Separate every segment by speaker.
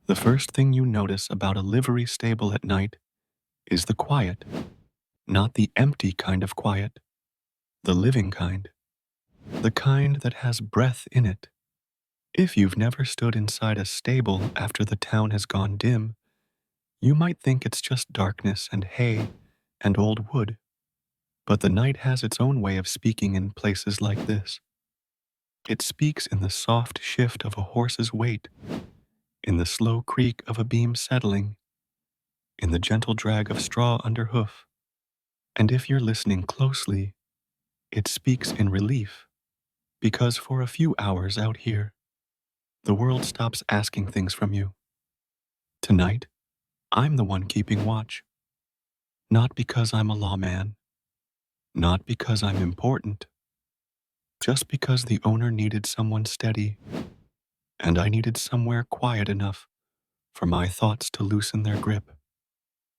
Speaker 1: The first thing you notice about a livery stable at night is the quiet, not the empty kind of quiet, the living kind, the kind that has breath in it. If you've never stood inside a stable after the town has gone dim, you might think it's just darkness and hay and old wood. But the night has its own way of speaking in places like this. It speaks in the soft shift of a horse's weight, in the slow creak of a beam settling, in the gentle drag of straw under hoof. And if you're listening closely, it speaks in relief, because for a few hours out here, the world stops asking things from you. Tonight, I'm the one keeping watch. Not because I'm a lawman, not because I'm important, just because the owner needed someone steady, and I needed somewhere quiet enough for my thoughts to loosen their grip.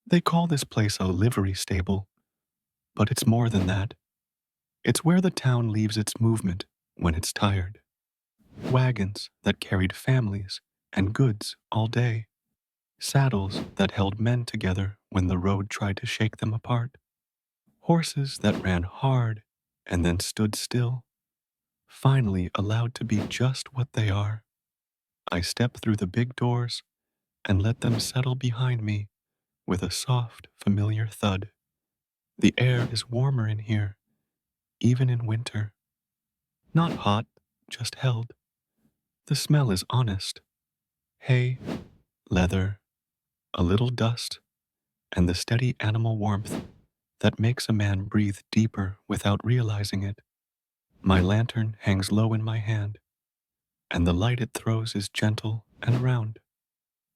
Speaker 1: They call this place a livery stable, but it's more than that. It's where the town leaves its movement when it's tired. Wagons that carried families and goods all day. Saddles that held men together when the road tried to shake them apart. Horses that ran hard and then stood still, finally allowed to be just what they are. I step through the big doors and let them settle behind me with a soft, familiar thud. The air is warmer in here, even in winter. Not hot, just held. The smell is honest. Hay, leather, a little dust, and the steady animal warmth that makes a man breathe deeper without realizing it. My lantern hangs low in my hand, and the light it throws is gentle and round.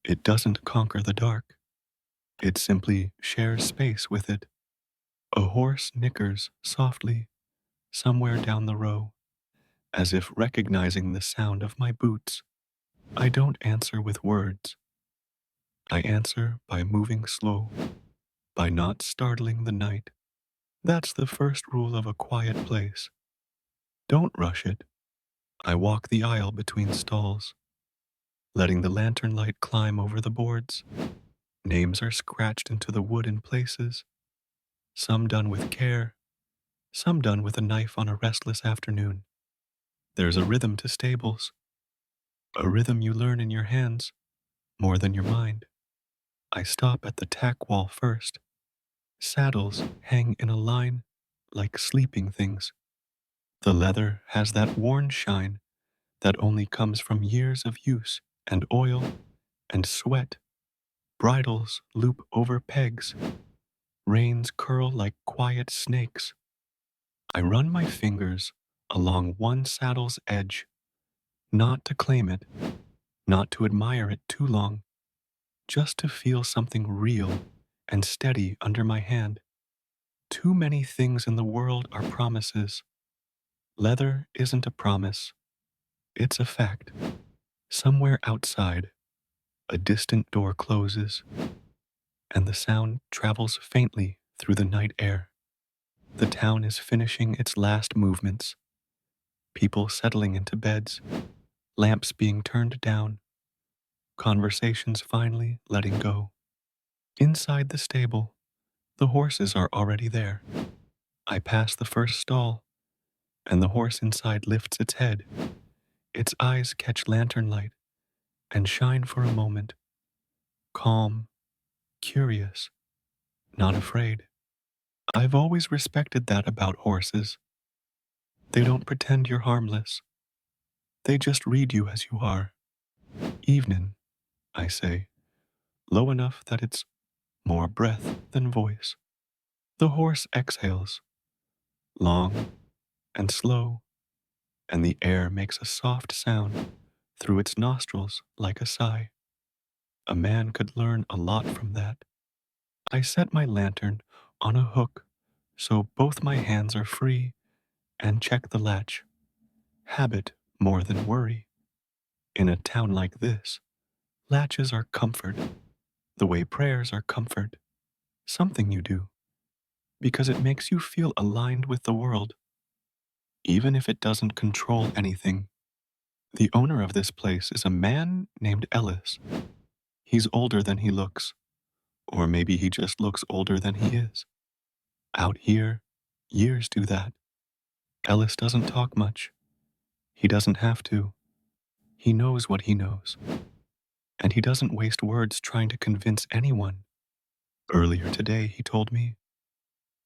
Speaker 1: It doesn't conquer the dark. It simply shares space with it. A horse nickers softly somewhere down the row, as if recognizing the sound of my boots. I don't answer with words. I answer by moving slow, by not startling the night. That's the first rule of a quiet place. Don't rush it. I walk the aisle between stalls, letting the lantern light climb over the boards. Names are scratched into the wood in places, some done with care, some done with a knife on a restless afternoon. There's a rhythm to stables, a rhythm you learn in your hands more than your mind. I stop at the tack wall first. Saddles hang in a line like sleeping things. The leather has that worn shine that only comes from years of use and oil and sweat. Bridles loop over pegs. Reins curl like quiet snakes. I run my fingers along one saddle's edge, not to claim it, not to admire it too long, just to feel something real and steady under my hand. Too many things in the world are promises. Leather isn't a promise, it's a fact. Somewhere outside, a distant door closes, and the sound travels faintly through the night air. The town is finishing its last movements, people settling into beds, lamps being turned down, conversations finally letting go. Inside the stable, the horses are already there. I pass the first stall, and the horse inside lifts its head. Its eyes catch lantern light and shine for a moment, calm, curious, not afraid. I've always respected that about horses. They don't pretend you're harmless. They just read you as you are. Evening, I say, low enough that it's more breath than voice. The horse exhales, long and slow, and the air makes a soft sound through its nostrils like a sigh. A man could learn a lot from that. I set my lantern on a hook so both my hands are free and check the latch. Habit more than worry. In a town like this, latches are comfort, the way prayers are comfort. Something you do, because it makes you feel aligned with the world, even if it doesn't control anything. The owner of this place is a man named Ellis. He's older than he looks, or maybe he just looks older than he is. Out here, years do that. Ellis doesn't talk much. He doesn't have to. He knows what he knows. And he doesn't waste words trying to convince anyone. Earlier today, he told me,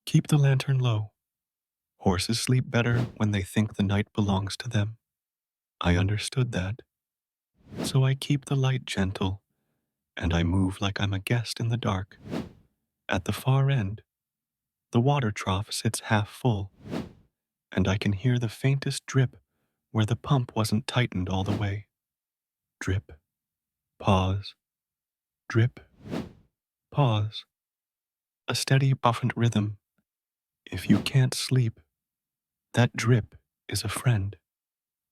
Speaker 1: keep the lantern low. Horses sleep better when they think the night belongs to them. I understood that. So I keep the light gentle, and I move like I'm a guest in the dark. At the far end, the water trough sits half full, and I can hear the faintest drip where the pump wasn't tightened all the way. Drip, pause, drip, pause. A steady, buffant rhythm. If you can't sleep, that drip is a friend.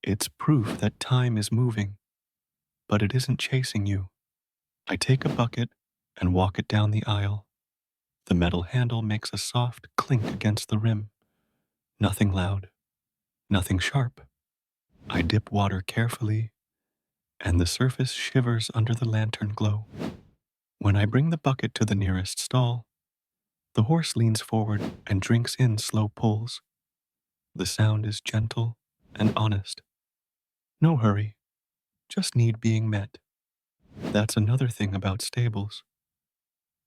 Speaker 1: It's proof that time is moving, but it isn't chasing you. I take a bucket and walk it down the aisle. The metal handle makes a soft clink against the rim. Nothing loud, nothing sharp. I dip water carefully, and the surface shivers under the lantern glow. When I bring the bucket to the nearest stall, the horse leans forward and drinks in slow pulls. The sound is gentle and honest. No hurry, just need being met. That's another thing about stables.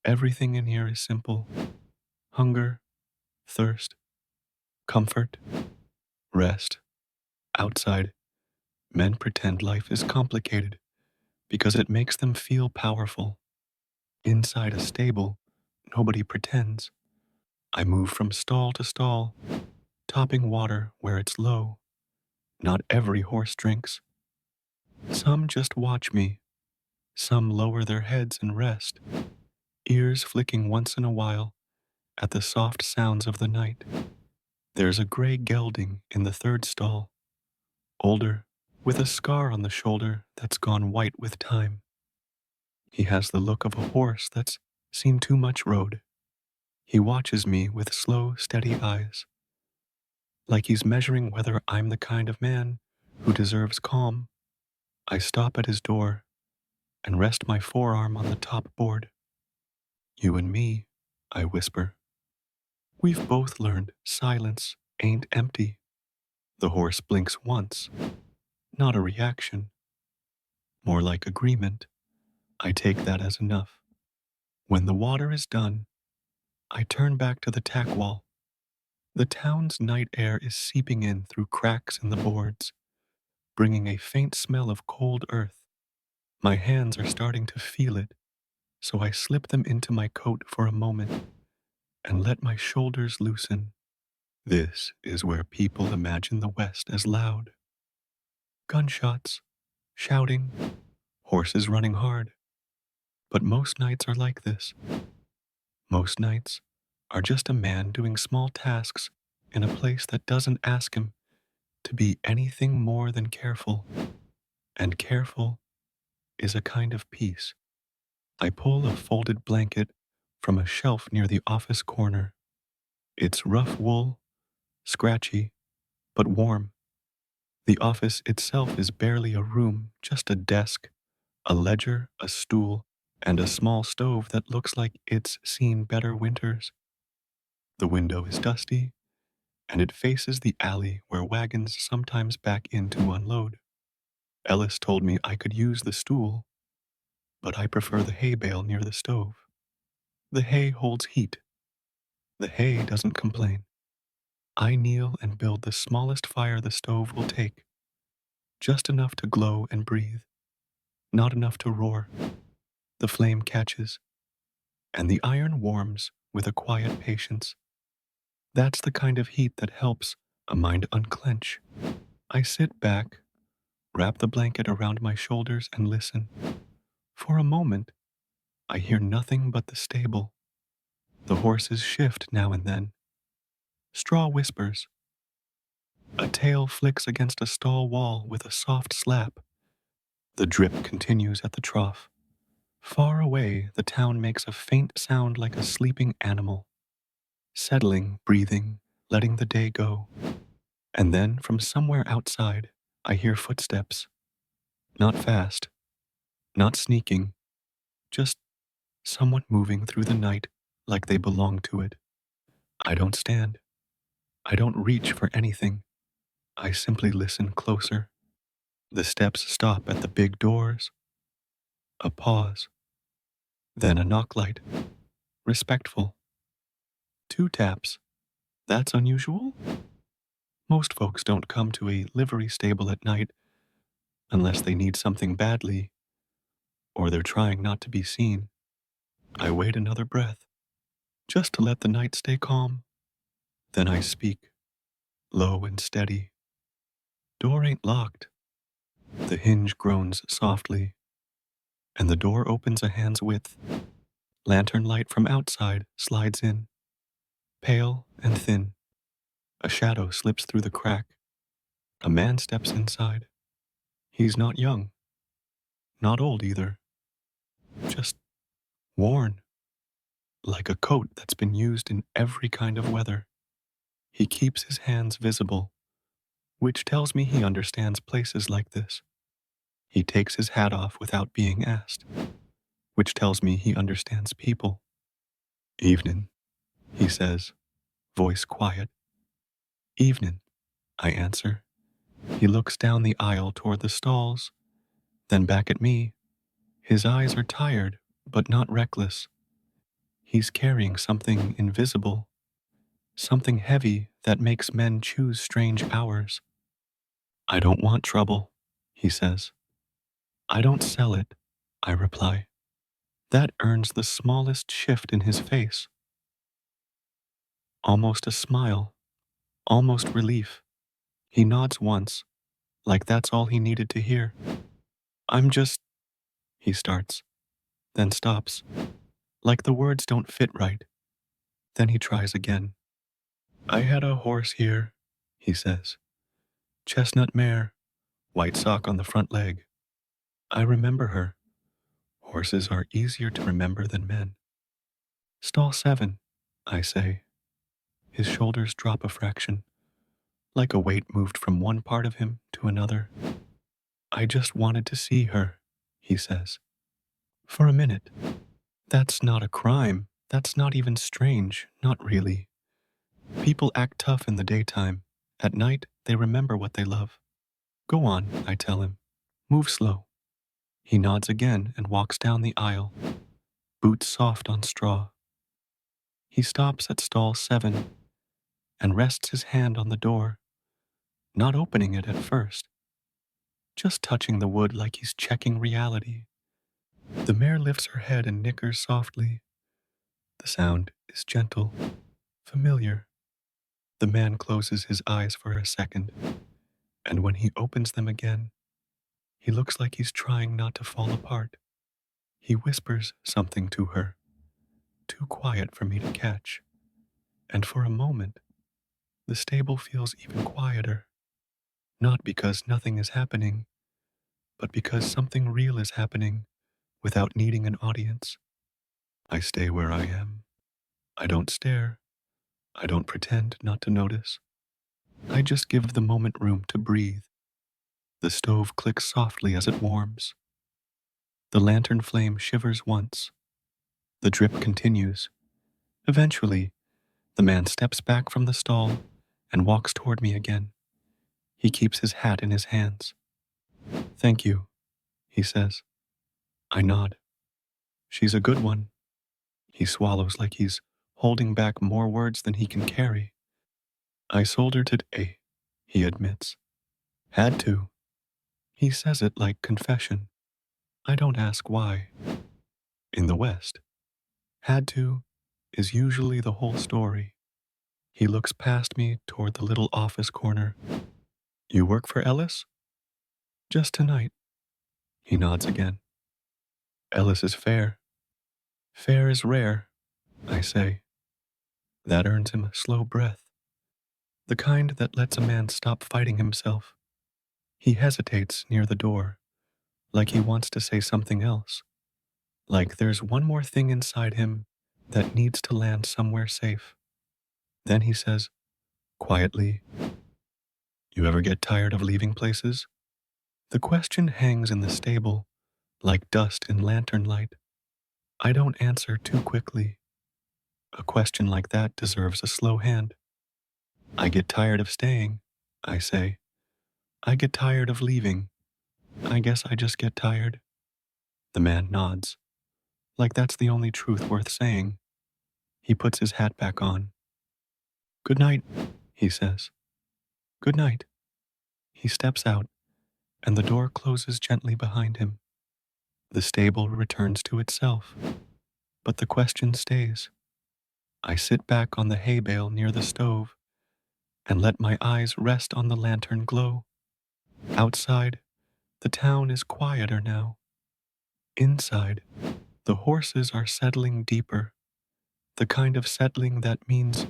Speaker 1: Everything in here is simple. Hunger, thirst, comfort, rest. Outside, men pretend life is complicated because it makes them feel powerful. Inside a stable, nobody pretends. I move from stall to stall, topping water where it's low. Not every horse drinks. Some just watch me. Some lower their heads and rest, ears flicking once in a while at the soft sounds of the night. There's a gray gelding in the third stall, older, with a scar on the shoulder that's gone white with time. He has the look of a horse that's seen too much road. He watches me with slow, steady eyes, like he's measuring whether I'm the kind of man who deserves calm. I stop at his door and rest my forearm on the top board. You and me, I whisper. We've both learned silence ain't empty. The horse blinks once, not a reaction, more like agreement. I take that as enough. When the water is done, I turn back to the tack wall. The town's night air is seeping in through cracks in the boards, bringing a faint smell of cold earth. My hands are starting to feel it, so I slip them into my coat for a moment and let my shoulders loosen. This is where people imagine the West as loud. Gunshots, shouting, horses running hard. But most nights are like this. Most nights are just a man doing small tasks in a place that doesn't ask him to be anything more than careful. And careful is a kind of peace. I pull a folded blanket from a shelf near the office corner. It's rough wool, scratchy, but warm. The office itself is barely a room, just a desk, a ledger, a stool, and a small stove that looks like it's seen better winters. The window is dusty, and it faces the alley where wagons sometimes back in to unload. Ellis told me I could use the stool, but I prefer the hay bale near the stove. The hay holds heat. The hay doesn't complain. I kneel and build the smallest fire the stove will take, just enough to glow and breathe, not enough to roar. The flame catches, and the iron warms with a quiet patience. That's the kind of heat that helps a mind unclench. I sit back, wrap the blanket around my shoulders, and listen. For a moment, I hear nothing but the stable. The horses shift now and then. Straw whispers. A tail flicks against a stall wall with a soft slap. The drip continues at the trough. Far away, the town makes a faint sound like a sleeping animal, settling, breathing, letting the day go. And then, from somewhere outside, I hear footsteps. Not fast, not sneaking, just someone moving through the night like they belong to it. I don't stand. I don't reach for anything. I simply listen closer. The steps stop at the big doors. A pause. Then a knock light. Respectful. 2 taps. That's unusual? Most folks don't come to a livery stable at night unless they need something badly or they're trying not to be seen. I wait another breath, just to let the night stay calm. Then I speak, low and steady. Door ain't locked. The hinge groans softly, and the door opens a hand's width. Lantern light from outside slides in, pale and thin. A shadow slips through the crack. A man steps inside. He's not young, not old either, just worn, like a coat that's been used in every kind of weather. He keeps his hands visible, which tells me he understands places like this. He takes his hat off without being asked, which tells me he understands people. Evening, he says, voice quiet. Evening, I answer. He looks down the aisle toward the stalls, then back at me. His eyes are tired, but not reckless. He's carrying something invisible, something heavy that makes men choose strange hours. I don't want trouble, he says. I don't sell it, I reply. That earns the smallest shift in his face. Almost a smile, almost relief. He nods once, like that's all he needed to hear. I'm just, he starts, then stops, like the words don't fit right. Then he tries again. I had a horse here, he says. Chestnut mare, white sock on the front leg. I remember her. Horses are easier to remember than men. Stall 7, I say. His shoulders drop a fraction, like a weight moved from one part of him to another. I just wanted to see her, he says. For a minute. That's not a crime. That's not even strange. Not really. People act tough in the daytime. At night, they remember what they love. Go on, I tell him. Move slow. He nods again and walks down the aisle, boots soft on straw. He stops at stall 7 and rests his hand on the door, not opening it at first, just touching the wood like he's checking reality. The mare lifts her head and nickers softly. The sound is gentle, familiar. The man closes his eyes for a second, and when he opens them again, he looks like he's trying not to fall apart. He whispers something to her, too quiet for me to catch, and for a moment, the stable feels even quieter. Not because nothing is happening, but because something real is happening without needing an audience. I stay where I am. I don't stare. I don't pretend not to notice. I just give the moment room to breathe. The stove clicks softly as it warms. The lantern flame shivers once. The drip continues. Eventually, the man steps back from the stall and walks toward me again. He keeps his hat in his hands. Thank you, he says. I nod. She's a good one. He swallows like he's holding back more words than he can carry. I sold her today, he admits. Had to. He says it like confession. I don't ask why. In the West, had to is usually the whole story. He looks past me toward the little office corner. You work for Ellis? Just tonight. He nods again. Ellis is fair. Fair is rare, I say. That earns him a slow breath. The kind that lets a man stop fighting himself. He hesitates near the door, like he wants to say something else. Like there's one more thing inside him that needs to land somewhere safe. Then he says, quietly, you ever get tired of leaving places? The question hangs in the stable, like dust in lantern light. I don't answer too quickly. A question like that deserves a slow hand. I get tired of staying, I say. I get tired of leaving. I guess I just get tired. The man nods, like that's the only truth worth saying. He puts his hat back on. Good night, he says. Good night. He steps out, and the door closes gently behind him. The stable returns to itself, but the question stays. I sit back on the hay bale near the stove and let my eyes rest on the lantern glow. Outside, the town is quieter now. Inside, the horses are settling deeper, the kind of settling that means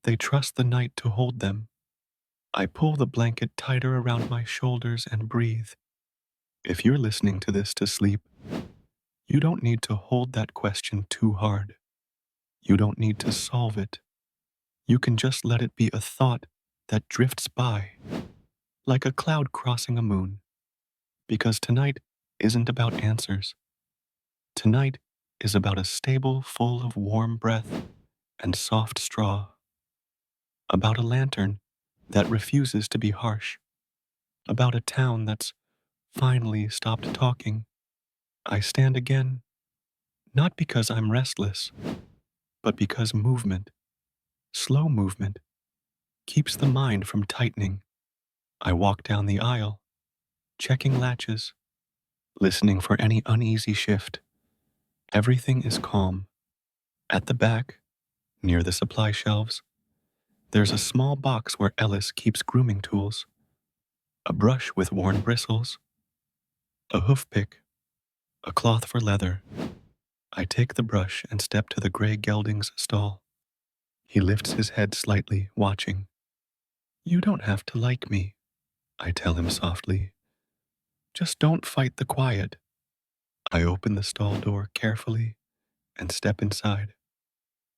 Speaker 1: they trust the night to hold them. I pull the blanket tighter around my shoulders and breathe. If you're listening to this to sleep, you don't need to hold that question too hard. You don't need to solve it. You can just let it be a thought that drifts by, like a cloud crossing a moon. Because tonight isn't about answers. Tonight is about a stable full of warm breath and soft straw. About a lantern that refuses to be harsh. About a town that's finally stopped talking. I stand again, not because I'm restless, but because movement, slow movement, keeps the mind from tightening. I walk down the aisle, checking latches, listening for any uneasy shift. Everything is calm. At the back, near the supply shelves, there's a small box where Ellis keeps grooming tools. A brush with worn bristles, a hoof pick, a cloth for leather. I take the brush and step to the gray gelding's stall. He lifts his head slightly, watching. You don't have to like me, I tell him softly. Just don't fight the quiet. I open the stall door carefully and step inside.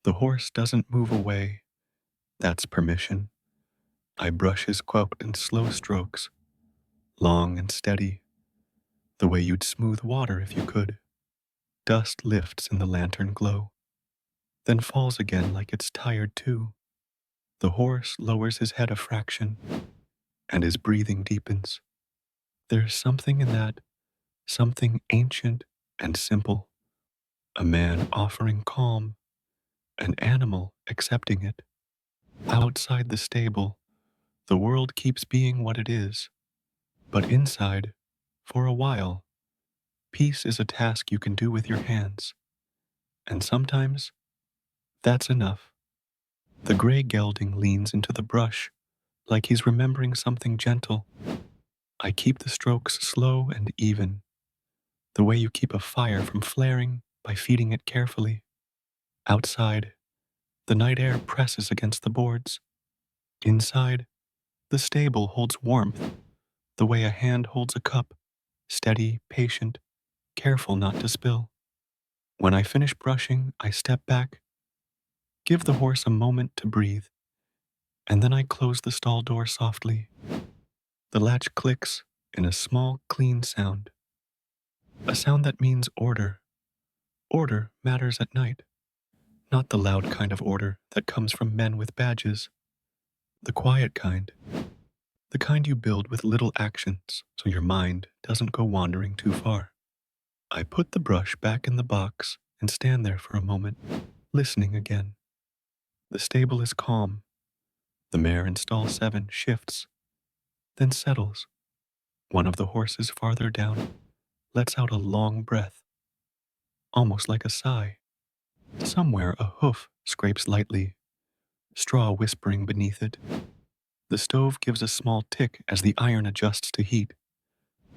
Speaker 1: The horse doesn't move away. That's permission. I brush his quote in slow strokes, long and steady, the way you'd smooth water if you could. Dust lifts in the lantern glow, then falls again like it's tired too. The horse lowers his head a fraction, and his breathing deepens. There's something in that, something ancient and simple. A man offering calm, an animal accepting it. Outside the stable, the world keeps being what it is. But inside, for a while, peace is a task you can do with your hands. And sometimes, that's enough. The gray gelding leans into the brush, like he's remembering something gentle. I keep the strokes slow and even, the way you keep a fire from flaring by feeding it carefully. Outside, the night air presses against the boards. Inside, the stable holds warmth, the way a hand holds a cup, steady, patient, careful not to spill. When I finish brushing, I step back, give the horse a moment to breathe, and then I close the stall door softly. The latch clicks in a small, clean sound. A sound that means order. Order matters at night. Not the loud kind of order that comes from men with badges. The quiet kind. The kind you build with little actions so your mind doesn't go wandering too far. I put the brush back in the box and stand there for a moment, listening again. The stable is calm. The mare in stall 7 shifts, then settles. One of the horses farther down lets out a long breath, almost like a sigh. Somewhere a hoof scrapes lightly, straw whispering beneath it. The stove gives a small tick as the iron adjusts to heat.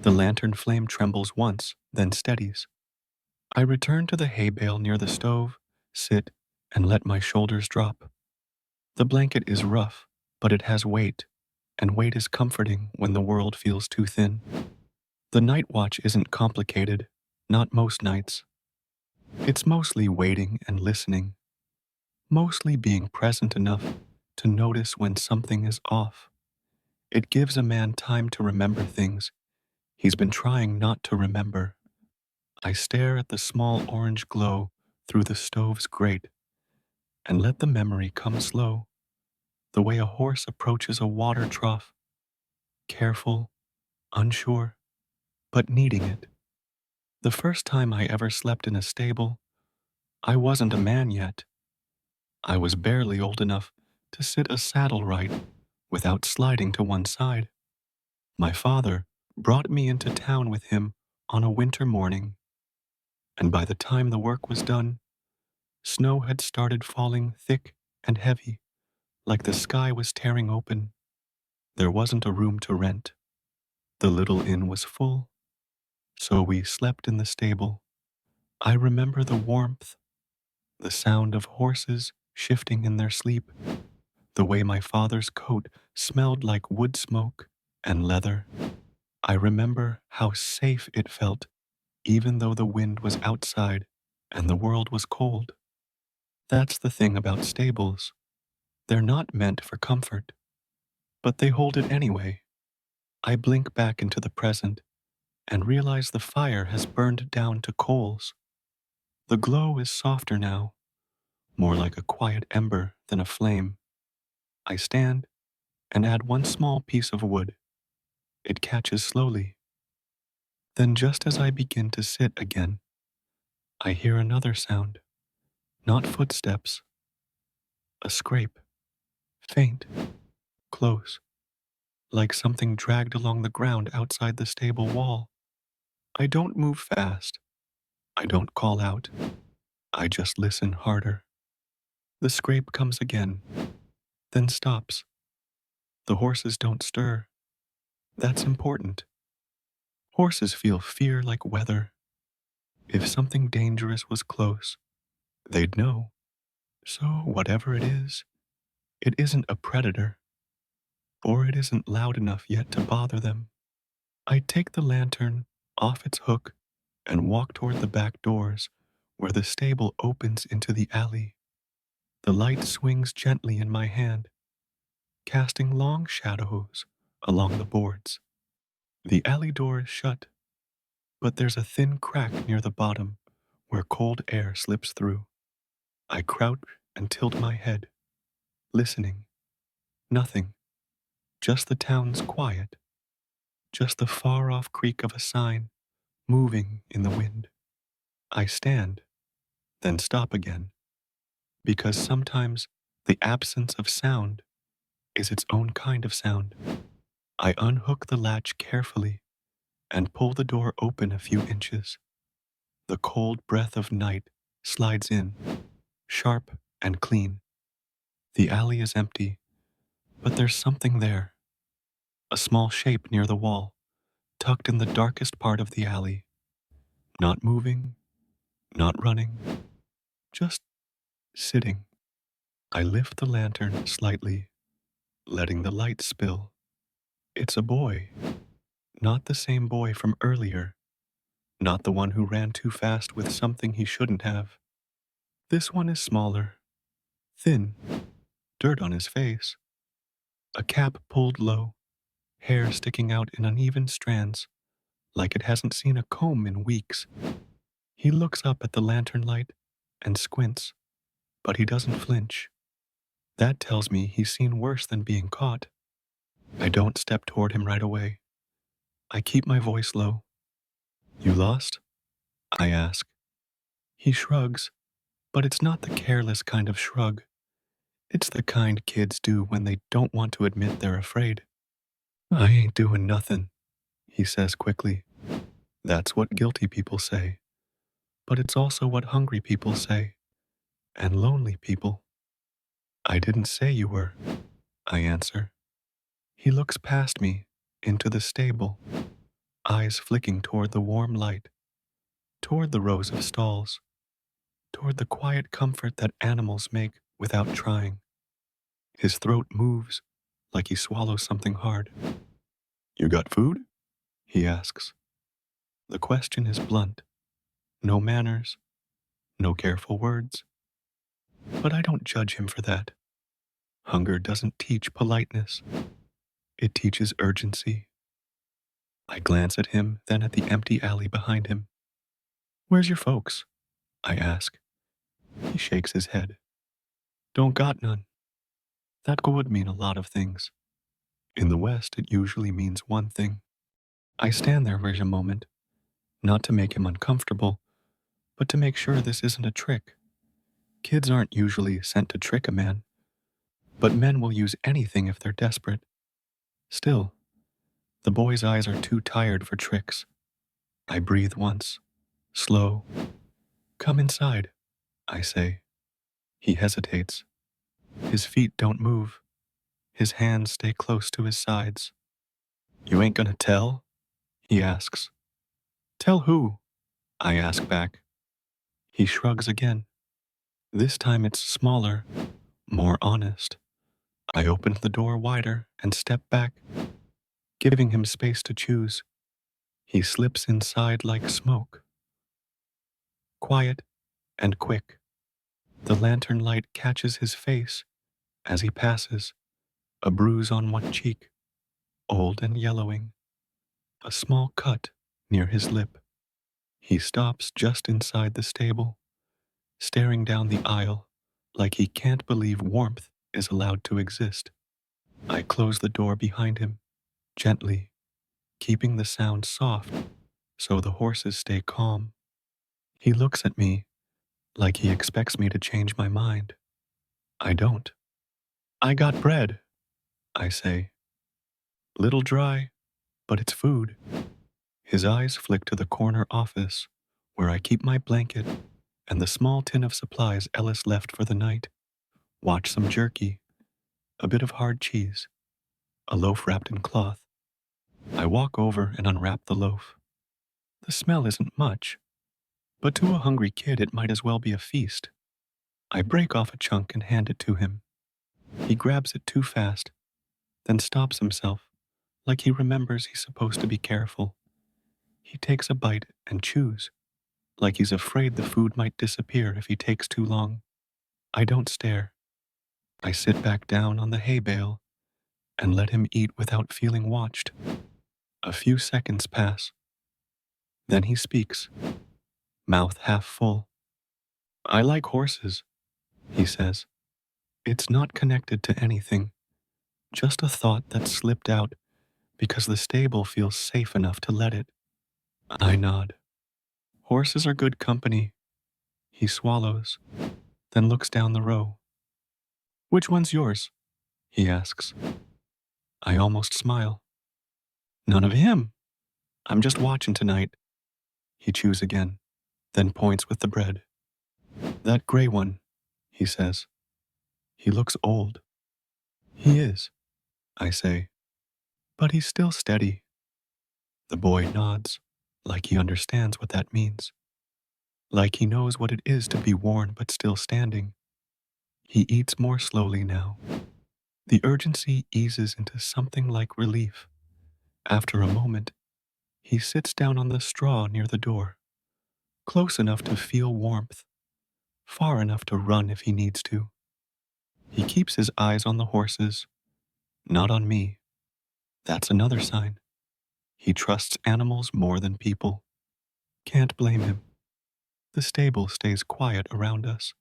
Speaker 1: The lantern flame trembles once, then steadies. I return to the hay bale near the stove, sit, and let my shoulders drop. The blanket is rough, but it has weight, and weight is comforting when the world feels too thin. The night watch isn't complicated, not most nights. It's mostly waiting and listening, mostly being present enough to notice when something is off. It gives a man time to remember things he's been trying not to remember. I stare at the small orange glow through the stove's grate and let the memory come slow, the way a horse approaches a water trough, careful, unsure, but needing it. The first time I ever slept in a stable, I wasn't a man yet. I was barely old enough to sit a saddle right without sliding to one side. My father brought me into town with him on a winter morning, and by the time the work was done, snow had started falling thick and heavy, like the sky was tearing open. There wasn't a room to rent. The little inn was full, so we slept in the stable. I remember the warmth, the sound of horses shifting in their sleep, the way my father's coat smelled like wood smoke and leather. I remember how safe it felt, even though the wind was outside and the world was cold. That's the thing about stables. They're not meant for comfort, but they hold it anyway. I blink back into the present and realize the fire has burned down to coals. The glow is softer now, more like a quiet ember than a flame. I stand and add one small piece of wood. It catches slowly. Then, just as I begin to sit again, I hear another sound, not footsteps, a scrape, faint, close, like something dragged along the ground outside the stable wall. I don't move fast. I don't call out. I just listen harder. The scrape comes again, then stops. The horses don't stir. That's important. Horses feel fear like weather. If something dangerous was close, they'd know. So, whatever it isn't a predator, or it isn't loud enough yet to bother them. I take the lantern off its hook and walk toward the back doors where the stable opens into the alley. The light swings gently in my hand, casting long shadows along the boards. The alley door is shut, but there's a thin crack near the bottom where cold air slips through. I crouch and tilt my head, listening. Nothing, just the town's quiet, just the far-off creak of a sign moving in the wind. I stand, then stop again, because sometimes the absence of sound is its own kind of sound. I unhook the latch carefully and pull the door open a few inches. The cold breath of night slides in, sharp and clean. The alley is empty, but there's something there. A small shape near the wall, tucked in the darkest part of the alley. Not moving, not running, just sitting. I lift the lantern slightly, letting the light spill. It's a boy, not the same boy from earlier, not the one who ran too fast with something he shouldn't have. This one is smaller, thin, dirt on his face, a cap pulled low, hair sticking out in uneven strands, like it hasn't seen a comb in weeks. He looks up at the lantern light and squints, but he doesn't flinch. That tells me he's seen worse than being caught. I don't step toward him right away. I keep my voice low. You lost? I ask. He shrugs, but it's not the careless kind of shrug. It's the kind kids do when they don't want to admit they're afraid. I ain't doing nothing, he says quickly. That's what guilty people say. But it's also what hungry people say. And lonely people. I didn't say you were, I answer. He looks past me, into the stable, eyes flicking toward the warm light, toward the rows of stalls, toward the quiet comfort that animals make without trying. His throat moves like he swallows something hard. You got food? He asks. The question is blunt. No manners, no careful words. But I don't judge him for that. Hunger doesn't teach politeness. It teaches urgency. I glance at him, then at the empty alley behind him. Where's your folks? I ask. He shakes his head. Don't got none. That would mean a lot of things. In the West, it usually means one thing. I stand there for a moment, not to make him uncomfortable, but to make sure this isn't a trick. Kids aren't usually sent to trick a man, but men will use anything if they're desperate. Still, the boy's eyes are too tired for tricks. I breathe once, slow. Come inside, I say. He hesitates. His feet don't move. His hands stay close to his sides. You ain't gonna tell? He asks. Tell who? I ask back. He shrugs again. This time it's smaller, more honest. I open the door wider and step back, giving him space to choose. He slips inside like smoke. Quiet and quick. The lantern light catches his face as he passes, a bruise on one cheek, old and yellowing, a small cut near his lip. He stops just inside the stable, staring down the aisle like he can't believe warmth is allowed to exist. I close the door behind him, gently, keeping the sound soft so the horses stay calm. He looks at me like he expects me to change my mind. I don't. I got bread, I say. Little dry, but it's food. His eyes flick to the corner office where I keep my blanket and the small tin of supplies Ellis left for the night. Watch some jerky, a bit of hard cheese, a loaf wrapped in cloth. I walk over and unwrap the loaf. The smell isn't much, but to a hungry kid it might as well be a feast. I break off a chunk and hand it to him. He grabs it too fast, then stops himself, like he remembers he's supposed to be careful. He takes a bite and chews, like he's afraid the food might disappear if he takes too long. I don't stare. I sit back down on the hay bale and let him eat without feeling watched. A few seconds pass. Then he speaks, mouth half full. I like horses, he says. It's not connected to anything, just a thought that slipped out because the stable feels safe enough to let it. I nod. Horses are good company. He swallows, then looks down the row. Which one's yours? He asks. I almost smile. None of him. I'm just watching tonight. He chews again, then points with the bread. That gray one, he says. He looks old. He is, I say, but he's still steady. The boy nods, like he understands what that means. Like he knows what it is to be worn but still standing. He eats more slowly now. The urgency eases into something like relief. After a moment, he sits down on the straw near the door, close enough to feel warmth, far enough to run if he needs to. He keeps his eyes on the horses, not on me. That's another sign. He trusts animals more than people. Can't blame him. The stable stays quiet around us.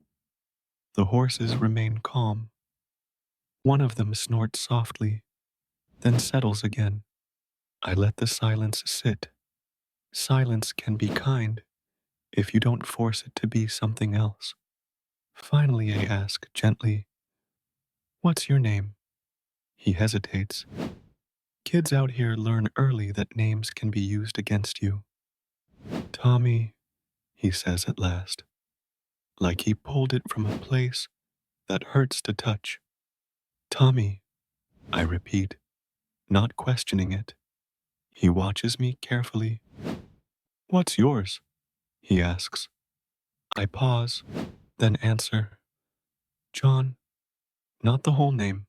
Speaker 1: The horses remain calm. One of them snorts softly, then settles again. I let the silence sit. Silence can be kind if you don't force it to be something else. Finally, I ask gently, what's your name? He hesitates. Kids out here learn early that names can be used against you. Tommy, he says at last, like he pulled it from a place that hurts to touch. Tommy, I repeat, not questioning it. He watches me carefully. What's yours? He asks. I pause, then answer. John, not the whole name,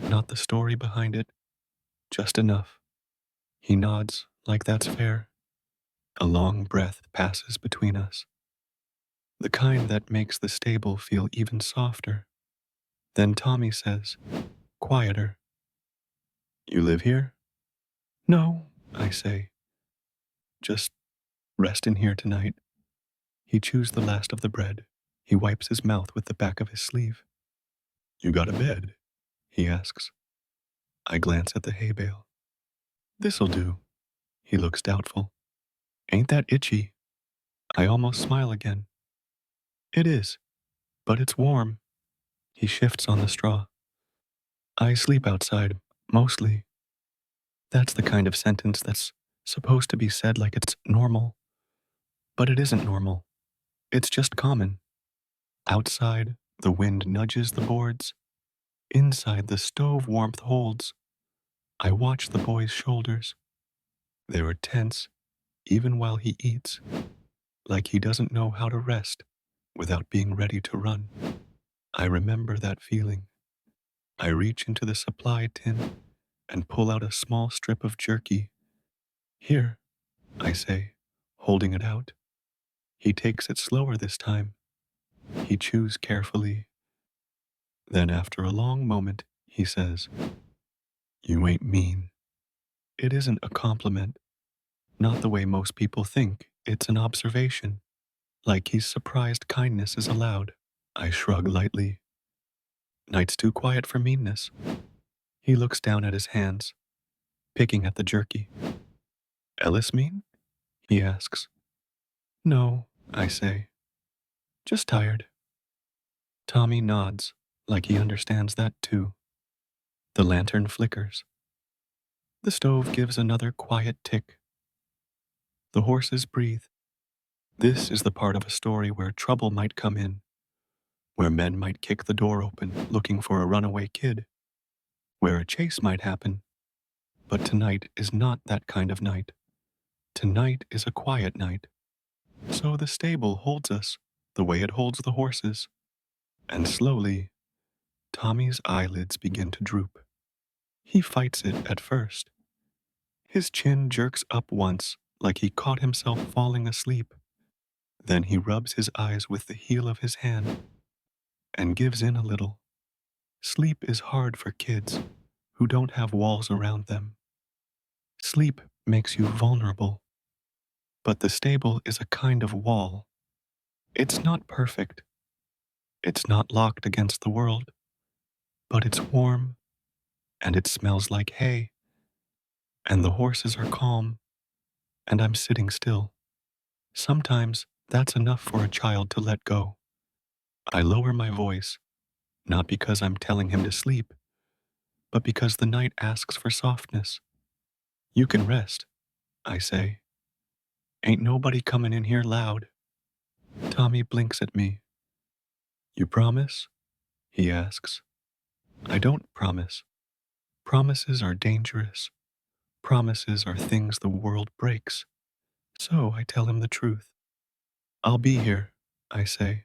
Speaker 1: not the story behind it, just enough. He nods like that's fair. A long breath passes between us, the kind that makes the stable feel even softer. Then Tommy says, quieter, you live here? No, I say, just rest in here tonight. He chews the last of the bread. He wipes his mouth with the back of his sleeve. You got a bed? He asks. I glance at the hay bale. This'll do. He looks doubtful. Ain't that itchy? I almost smile again. It is, but it's warm. He shifts on the straw. I sleep outside, mostly. That's the kind of sentence that's supposed to be said like it's normal. But it isn't normal. It's just common. Outside, the wind nudges the boards. Inside, the stove warmth holds. I watch the boy's shoulders. They are tense, even while he eats, like he doesn't know how to rest without being ready to run. I remember that feeling. I reach into the supply tin and pull out a small strip of jerky. Here, I say, holding it out. He takes it slower this time. He chews carefully. Then, after a long moment, he says, You ain't mean. It isn't a compliment. Not the way most people think. It's an observation. Like he's surprised kindness is allowed. I shrug lightly. Night's too quiet for meanness. He looks down at his hands, picking at the jerky. Ellis mean? He asks. No, I say. Just tired. Tommy nods, like he understands that too. The lantern flickers. The stove gives another quiet tick. The horses breathe. This is the part of a story where trouble might come in, where men might kick the door open looking for a runaway kid, where a chase might happen. But tonight is not that kind of night. Tonight is a quiet night. So the stable holds us the way it holds the horses. And slowly, Tommy's eyelids begin to droop. He fights it at first. His chin jerks up once, like he caught himself falling asleep. Then he rubs his eyes with the heel of his hand and gives in a little. Sleep is hard for kids who don't have walls around them. Sleep makes you vulnerable. But the stable is a kind of wall. It's not perfect. It's not locked against the world. But it's warm, and it smells like hay. And the horses are calm, and I'm sitting still. Sometimes that's enough for a child to let go. I lower my voice, not because I'm telling him to sleep, but because the night asks for softness. You can rest, I say. Ain't nobody coming in here loud. Tommy blinks at me. You promise? He asks. I don't promise. Promises are dangerous. Promises are things the world breaks. So I tell him the truth. I'll be here, I say.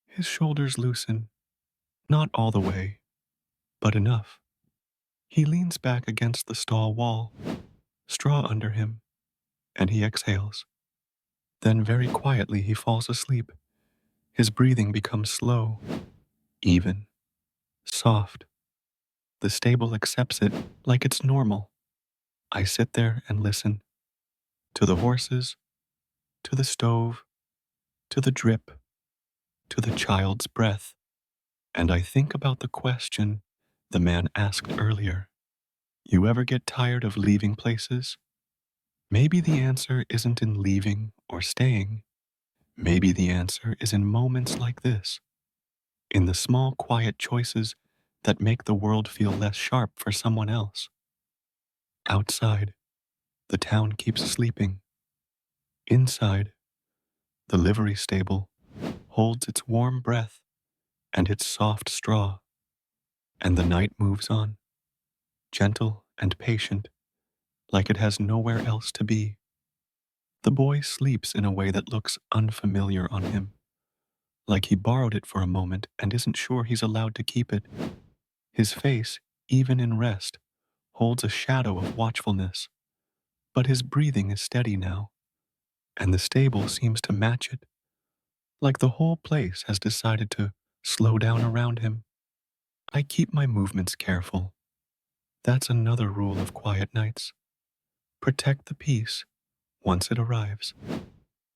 Speaker 1: His shoulders loosen. Not all the way, but enough. He leans back against the stall wall, straw under him, and he exhales. Then very quietly he falls asleep. His breathing becomes slow, even, soft. The stable accepts it like it's normal. I sit there and listen. To the horses, to the stove, to the drip, to the child's breath. And I think about the question the man asked earlier. You ever get tired of leaving places? Maybe the answer isn't in leaving or staying. Maybe the answer is in moments like this, in the small, quiet choices that make the world feel less sharp for someone else. Outside, the town keeps sleeping. Inside, the livery stable holds its warm breath and its soft straw, and the night moves on, gentle and patient, like it has nowhere else to be. The boy sleeps in a way that looks unfamiliar on him, like he borrowed it for a moment and isn't sure he's allowed to keep it. His face, even in rest, holds a shadow of watchfulness, but his breathing is steady now, and the stable seems to match it, like the whole place has decided to slow down around him. I keep my movements careful. That's another rule of quiet nights. Protect the peace once it arrives.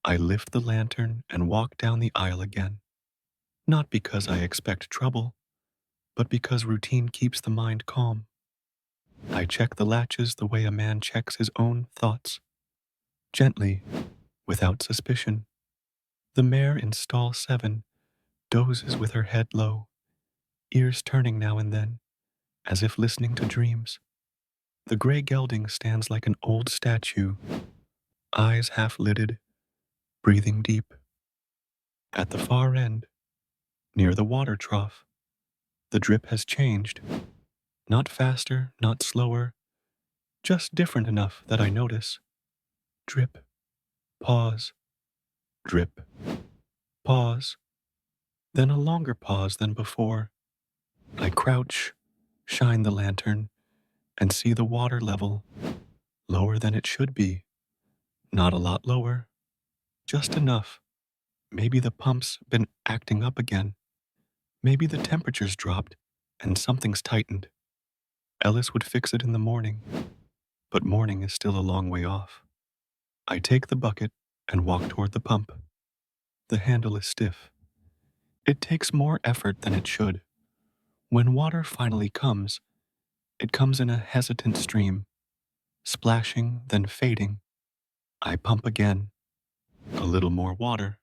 Speaker 1: I lift the lantern and walk down the aisle again, not because I expect trouble, but because routine keeps the mind calm. I check the latches the way a man checks his own thoughts, gently, without suspicion. The mare in stall 7 dozes with her head low, ears turning now and then, as if listening to dreams. The gray gelding stands like an old statue, eyes half lidded, breathing deep. At the far end, near the water trough, the drip has changed. Not faster, not slower, just different enough that I notice. Drip, pause, drip, pause, then a longer pause than before. I crouch, shine the lantern, and see the water level lower than it should be. Not a lot lower, just enough. Maybe the pump's been acting up again. Maybe the temperature's dropped and something's tightened. Ellis would fix it in the morning, but morning is still a long way off. I take the bucket and walk toward the pump. The handle is stiff. It takes more effort than it should. When water finally comes, it comes in a hesitant stream, splashing, then fading. I pump again. A little more water.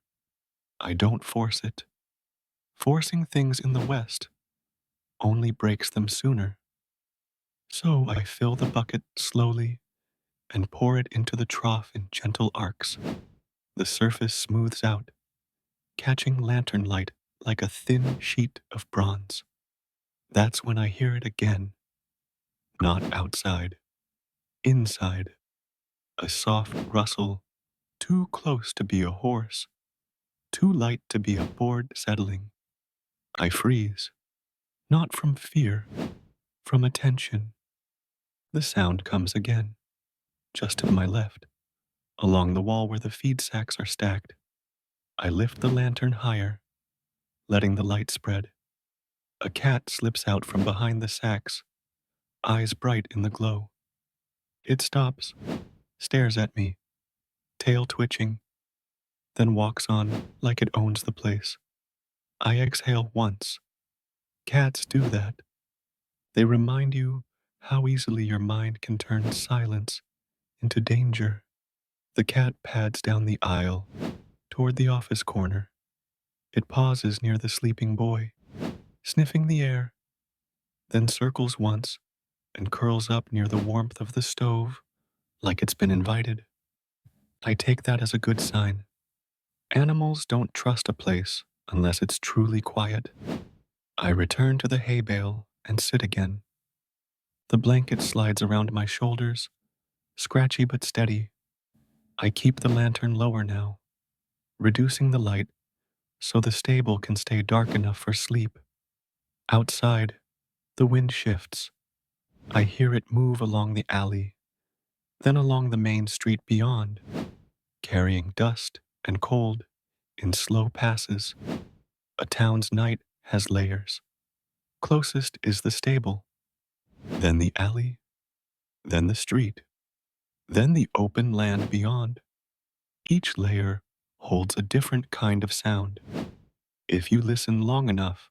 Speaker 1: I don't force it. Forcing things in the West only breaks them sooner. So I fill the bucket slowly and pour it into the trough in gentle arcs. The surface smooths out, catching lantern light like a thin sheet of bronze. That's when I hear it again. Not outside, inside. A soft rustle, too close to be a horse, too light to be a board settling. I freeze, not from fear, from attention. The sound comes again, just to my left, along the wall where the feed sacks are stacked. I lift the lantern higher, letting the light spread. A cat slips out from behind the sacks, eyes bright in the glow. It stops, stares at me, tail twitching, then walks on like it owns the place. I exhale once. Cats do that. They remind you how easily your mind can turn silence into danger. The cat pads down the aisle toward the office corner. It pauses near the sleeping boy, sniffing the air, then circles once and curls up near the warmth of the stove like it's been invited. I take that as a good sign. Animals don't trust a place unless it's truly quiet. I return to the hay bale and sit again. The blanket slides around my shoulders, scratchy but steady. I keep the lantern lower now, reducing the light so the stable can stay dark enough for sleep. Outside, the wind shifts. I hear it move along the alley, then along the main street beyond, carrying dust and cold in slow passes. A town's night has layers. Closest is the stable, then the alley, then the street, then the open land beyond. Each layer holds a different kind of sound. If you listen long enough,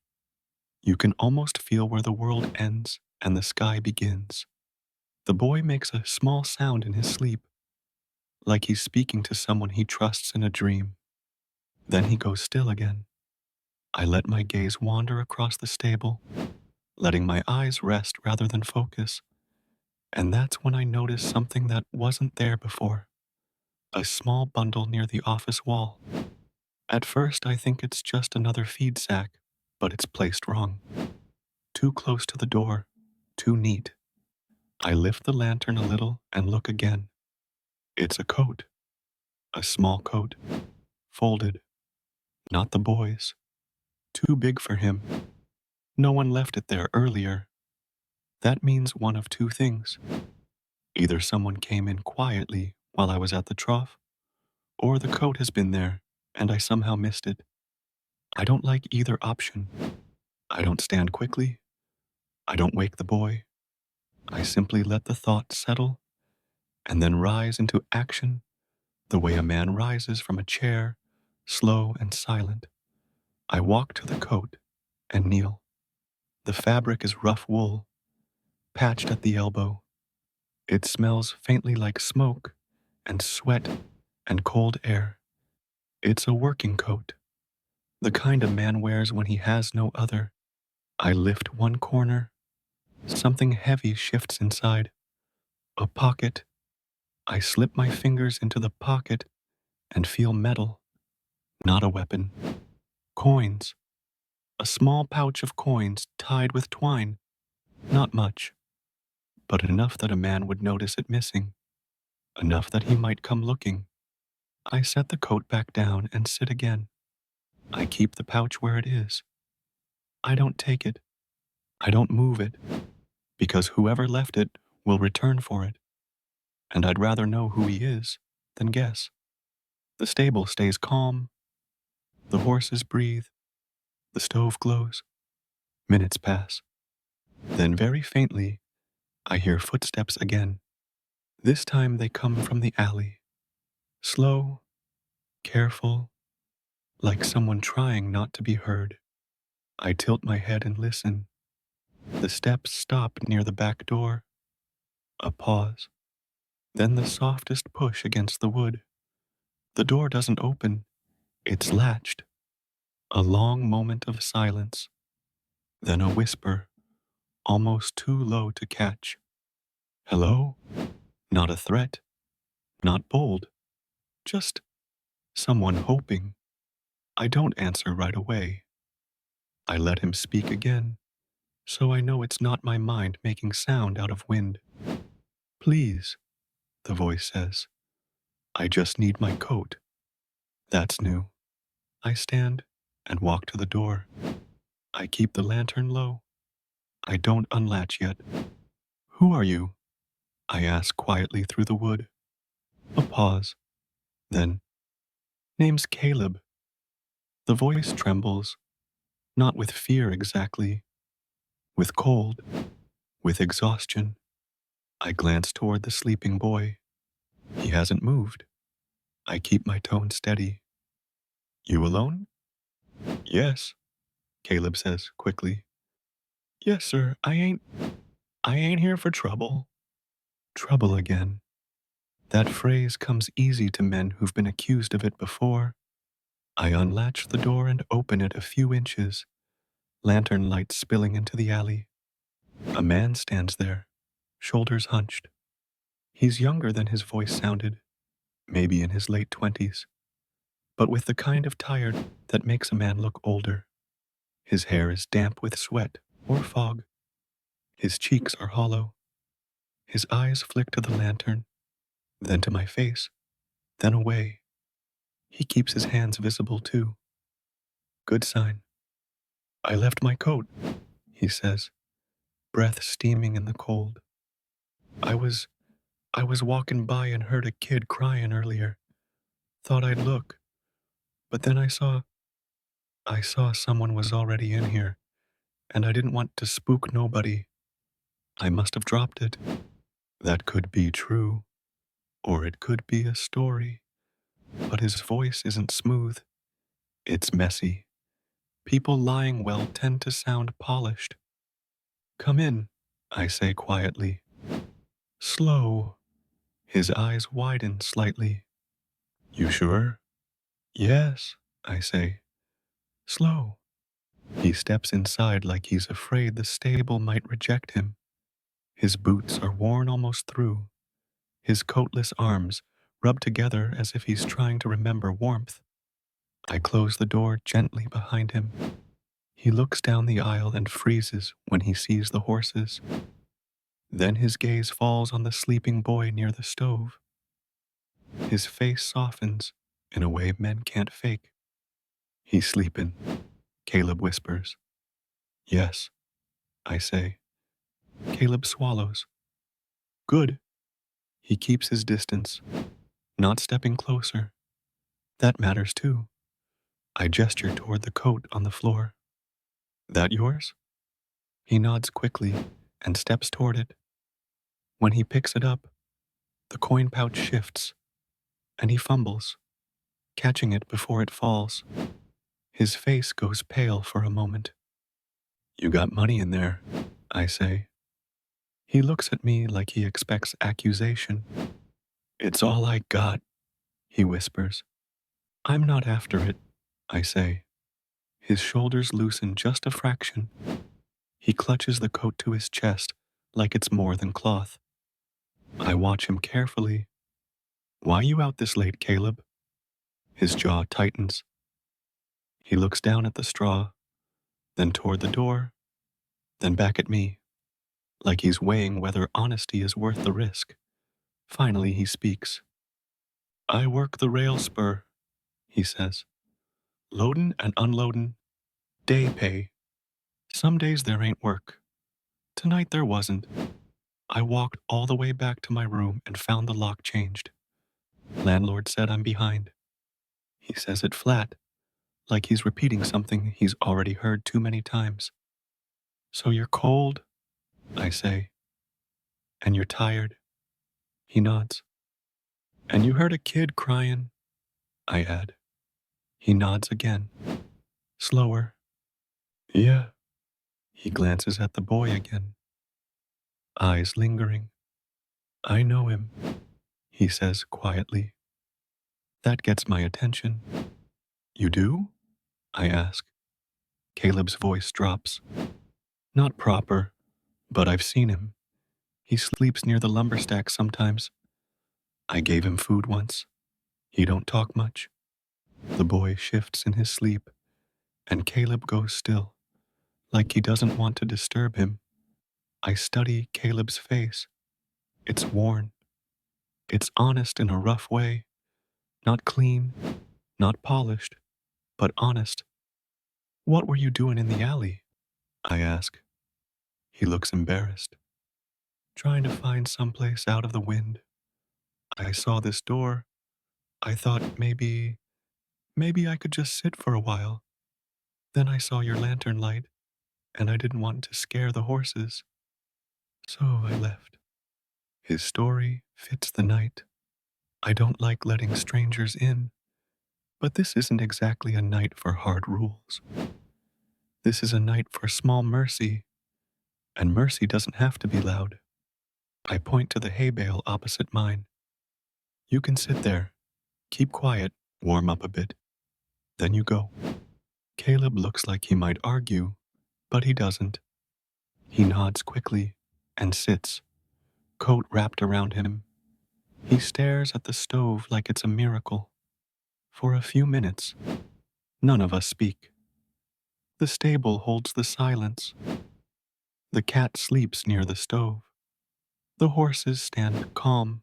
Speaker 1: you can almost feel where the world ends and the sky begins. The boy makes a small sound in his sleep, like he's speaking to someone he trusts in a dream. Then he goes still again. I let my gaze wander across the stable, letting my eyes rest rather than focus. And that's when I notice something that wasn't there before. A small bundle near the office wall. At first, I think it's just another feed sack, but it's placed wrong. Too close to the door, too neat. I lift the lantern a little and look again. It's a coat. A small coat. Folded. Not the boy's. Too big for him. No one left it there earlier. That means one of two things. Either someone came in quietly while I was at the trough, or the coat has been there and I somehow missed it. I don't like either option. I don't stand quickly. I don't wake the boy. I simply let the thought settle and then rise into action the way a man rises from a chair, slow and silent. I walk to the coat and kneel. The fabric is rough wool, patched at the elbow. It smells faintly like smoke and sweat and cold air. It's a working coat, the kind a man wears when he has no other. I lift one corner. Something heavy shifts inside. A pocket. I slip my fingers into the pocket and feel metal, not a weapon. Coins. A small pouch of coins tied with twine. Not much, but enough that a man would notice it missing. Enough that he might come looking. I set the coat back down and sit again. I keep the pouch where it is. I don't take it. I don't move it, because whoever left it will return for it. And I'd rather know who he is than guess. The stable stays calm. The horses breathe. The stove glows. Minutes pass. Then very faintly, I hear footsteps again. This time they come from the alley. Slow, careful, like someone trying not to be heard. I tilt my head and listen. The steps stop near the back door. A pause. Then the softest push against the wood. The door doesn't open. It's latched. A long moment of silence. Then a whisper, almost too low to catch. Hello? Not a threat. Not bold. Just someone hoping. I don't answer right away. I let him speak again, so I know it's not my mind making sound out of wind. Please, the voice says. I just need my coat. That's new. I stand and walk to the door. I keep the lantern low. I don't unlatch yet. Who are you? I ask quietly through the wood. A pause. Then, name's Caleb. The voice trembles, not with fear exactly, with cold, with exhaustion. I glance toward the sleeping boy. He hasn't moved. I keep my tone steady. You alone? Yes, Caleb says quickly. Yes, sir, I ain't here for trouble. Trouble again. That phrase comes easy to men who've been accused of it before. I unlatch the door and open it a few inches, lantern light spilling into the alley. A man stands there, shoulders hunched. He's younger than his voice sounded, maybe in his late 20s, but with the kind of tired that makes a man look older. His hair is damp with sweat or fog. His cheeks are hollow. His eyes flick to the lantern, then to my face, then away. He keeps his hands visible too. Good sign. I left my coat, he says, breath steaming in the cold. I was walking by and heard a kid crying earlier. Thought I'd look, but then I saw someone was already in here, and I didn't want to spook nobody. I must have dropped it. That could be true, or it could be a story. But his voice isn't smooth. It's messy. People lying well tend to sound polished. Come in, I say quietly. Slow. His eyes widen slightly. You sure? Yes, I say. Slow. He steps inside like he's afraid the stable might reject him. His boots are worn almost through. His coatless arms rub together as if he's trying to remember warmth. I close the door gently behind him. He looks down the aisle and freezes when he sees the horses. Then his gaze falls on the sleeping boy near the stove. His face softens in a way men can't fake. He's sleeping, Caleb whispers. Yes, I say. Caleb swallows. Good. He keeps his distance, not stepping closer. That matters too. I gesture toward the coat on the floor. That yours? He nods quickly and steps toward it. When he picks it up, the coin pouch shifts. and he fumbles, catching it before it falls. His face goes pale for a moment. You got money in there, I say. He looks at me like he expects accusation. It's all I got, he whispers. I'm not after it, I say. His shoulders loosen just a fraction. He clutches the coat to his chest like it's more than cloth. I watch him carefully. Why you out this late, Caleb? His jaw tightens. He looks down at the straw, then toward the door, then back at me, like he's weighing whether honesty is worth the risk. Finally, he speaks. I work the rail spur, he says. Loadin' and unloadin', day pay. Some days there ain't work. Tonight there wasn't. I walked all the way back to my room and found the lock changed. Landlord said I'm behind. He says it flat, like he's repeating something he's already heard too many times. So you're cold, I say. And you're tired. He nods. And you heard a kid crying, I add. He nods again, slower. Yeah. He glances at the boy again, eyes lingering. I know him, he says quietly. That gets my attention. You do? I ask. Caleb's voice drops. Not proper, but I've seen him. He sleeps near the lumber stack sometimes. I gave him food once. He don't talk much. The boy shifts in his sleep, and Caleb goes still, like he doesn't want to disturb him. I study Caleb's face. It's worn. It's honest in a rough way. Not clean, not polished, but honest. What were you doing in the alley? I ask. He looks embarrassed. Trying to find someplace out of the wind. I saw this door. I thought maybe I could just sit for a while. Then I saw your lantern light, and I didn't want to scare the horses. So I left. His story fits the night. I don't like letting strangers in, but this isn't exactly a night for hard rules. This is a night for small mercy, and mercy doesn't have to be loud. I point to the hay bale opposite mine. You can sit there, keep quiet, warm up a bit. Then you go. Caleb looks like he might argue, but he doesn't. He nods quickly and sits, coat wrapped around him. He stares at the stove like it's a miracle. For a few minutes, none of us speak. The stable holds the silence. The cat sleeps near the stove. The horses stand calm.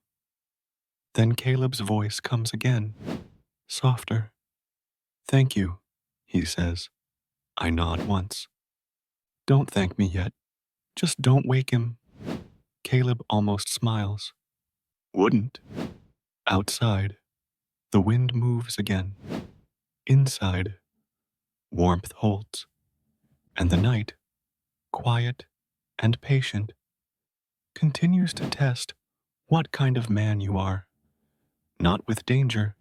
Speaker 1: Then Caleb's voice comes again, softer. Thank you, he says. I nod once. Don't thank me yet. Just don't wake him. Caleb almost smiles. Wouldn't. Outside, the wind moves again. Inside, warmth holds. And the night, quiet and patient, continues to test what kind of man you are. Not with danger,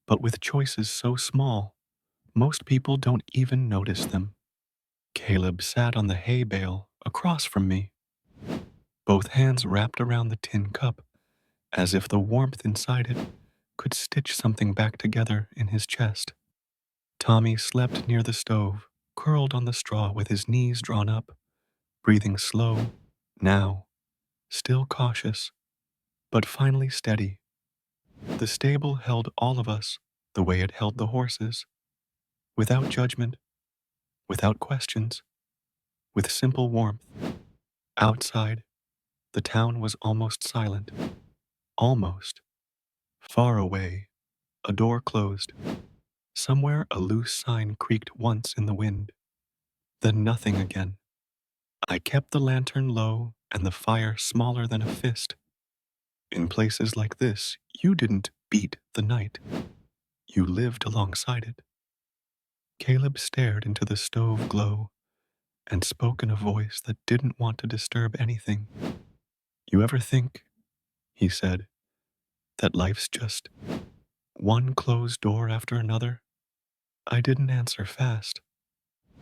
Speaker 1: but with choices so small, most people don't even notice them. Caleb sat on the hay bale across from me, both hands wrapped around the tin cup, as if the warmth inside it could stitch something back together in his chest. Tommy slept near the stove, curled on the straw with his knees drawn up, breathing slow, now, still cautious, but finally steady. The stable held all of us the way it held the horses, without judgment, without questions, with simple warmth. Outside, the town was almost silent. Almost. Far away, a door closed. Somewhere a loose sign creaked once in the wind. Then nothing again. I kept the lantern low and the fire smaller than a fist. In places like this, you didn't beat the night. You lived alongside it. Caleb stared into the stove glow and spoke in a voice that didn't want to disturb anything. You ever think, he said, That life's just one closed door after another? I didn't answer fast.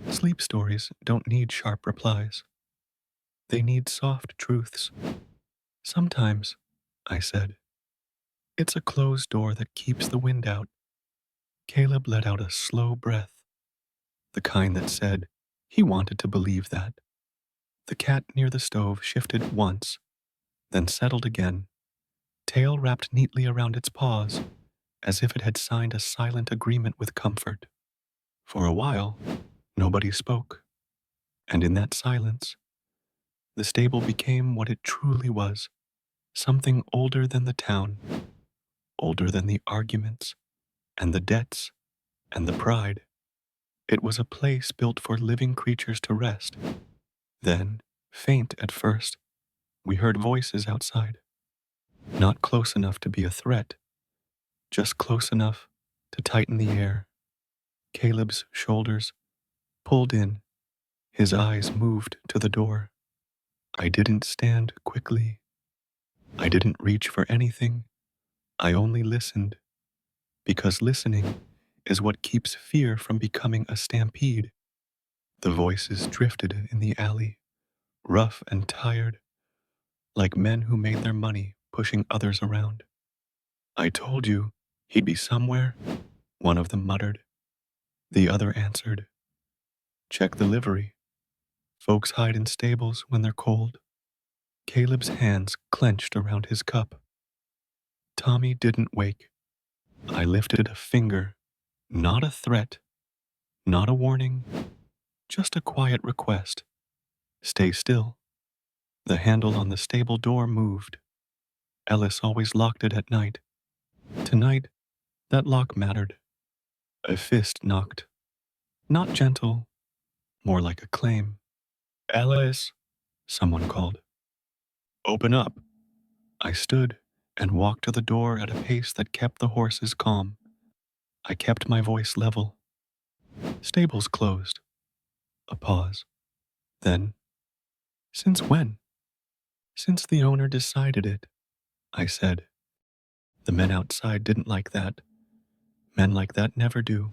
Speaker 1: Sleep stories don't need sharp replies. They need soft truths. Sometimes, I said, it's a closed door that keeps the wind out. Caleb let out a slow breath, the kind that said he wanted to believe that. The cat near the stove shifted once, then settled again, tail wrapped neatly around its paws, as if it had signed a silent agreement with comfort. For a while, nobody spoke, and in that silence, the stable became what it truly was, something older than the town, older than the arguments, and the debts, and the pride. It was a place built for living creatures to rest. Then, faint at first, we heard voices outside. Not close enough to be a threat, just close enough to tighten the air. Caleb's shoulders pulled in, his eyes moved to the door. I didn't stand quickly. I didn't reach for anything. I only listened, because listening is what keeps fear from becoming a stampede. The voices drifted in the alley, rough and tired, like men who made their money pushing others around. I told you he'd be somewhere, one of them muttered. The other answered, check the livery. Folks hide in stables when they're cold. Caleb's hands clenched around his cup. Tommy didn't wake. I lifted a finger, not a threat, not a warning, just a quiet request. Stay still. The handle on the stable door moved. Ellis always locked it at night. Tonight, that lock mattered. A fist knocked. Not gentle, more like a claim. Ellis, someone called. Open up. I stood and walked to the door at a pace that kept the horses calm. I kept my voice level. Stables closed. A pause. Then, since when? Since the owner decided it, I said. The men outside didn't like that. Men like that never do.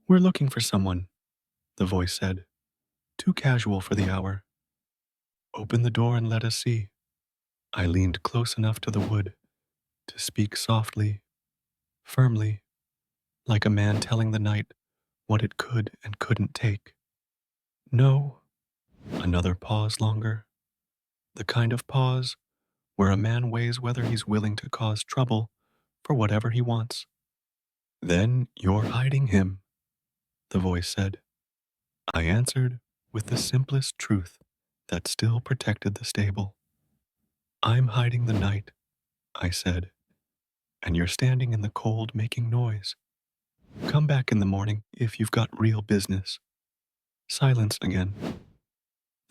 Speaker 1: We're looking for someone, the voice said. Too casual for the hour. Open the door and let us see. I leaned close enough to the wood to speak softly, firmly, like a man telling the night what it could and couldn't take. No. Another pause longer. The kind of pause where a man weighs whether he's willing to cause trouble for whatever he wants. Then you're hiding him, the voice said. I answered with the simplest truth that still protected the stable. I'm hiding the night, I said, and you're standing in the cold making noise. Come back in the morning if you've got real business. Silence again.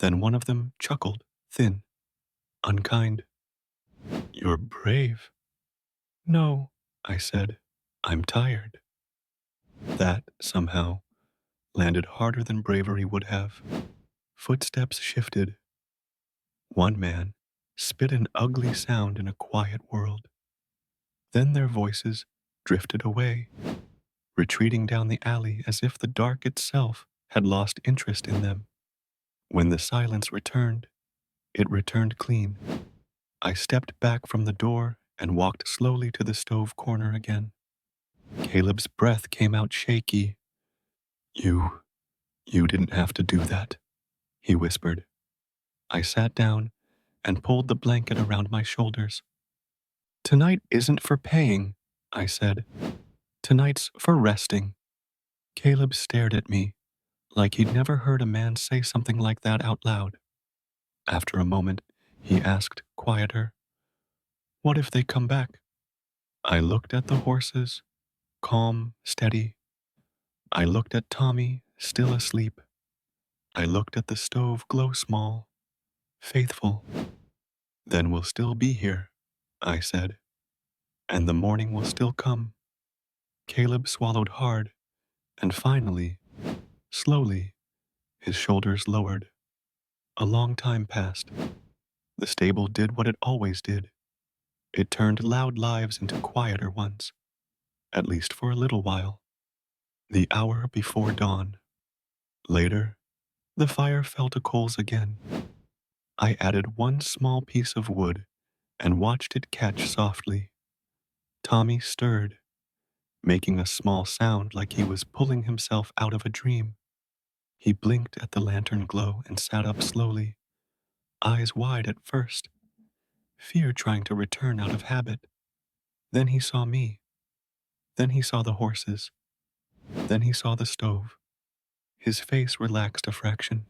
Speaker 1: Then one of them chuckled, thin, unkind. You're brave. No, I said, I'm tired. That, somehow, landed harder than bravery would have. Footsteps shifted. One man spit an ugly sound in a quiet world. Then their voices drifted away, retreating down the alley as if the dark itself had lost interest in them. When the silence returned, it returned clean. I stepped back from the door and walked slowly to the stove corner again. Caleb's breath came out shaky. You didn't have to do that, he whispered. I sat down and pulled the blanket around my shoulders. Tonight isn't for paying, I said. Tonight's for resting. Caleb stared at me, like he'd never heard a man say something like that out loud. After a moment, he asked, quieter, what if they come back? I looked at the horses, calm, steady. I looked at Tommy, still asleep. I looked at the stove glow small, faithful. Then we'll still be here, I said, and the morning will still come. Caleb swallowed hard, and finally, slowly, his shoulders lowered. A long time passed. The stable did what it always did. It turned loud lives into quieter ones, at least for a little while. The hour before dawn. Later, the fire fell to coals again. I added one small piece of wood and watched it catch softly. Tommy stirred, making a small sound like he was pulling himself out of a dream. He blinked at the lantern glow and sat up slowly, eyes wide at first, fear trying to return out of habit. Then he saw me. Then he saw the horses. Then he saw the stove. His face relaxed a fraction.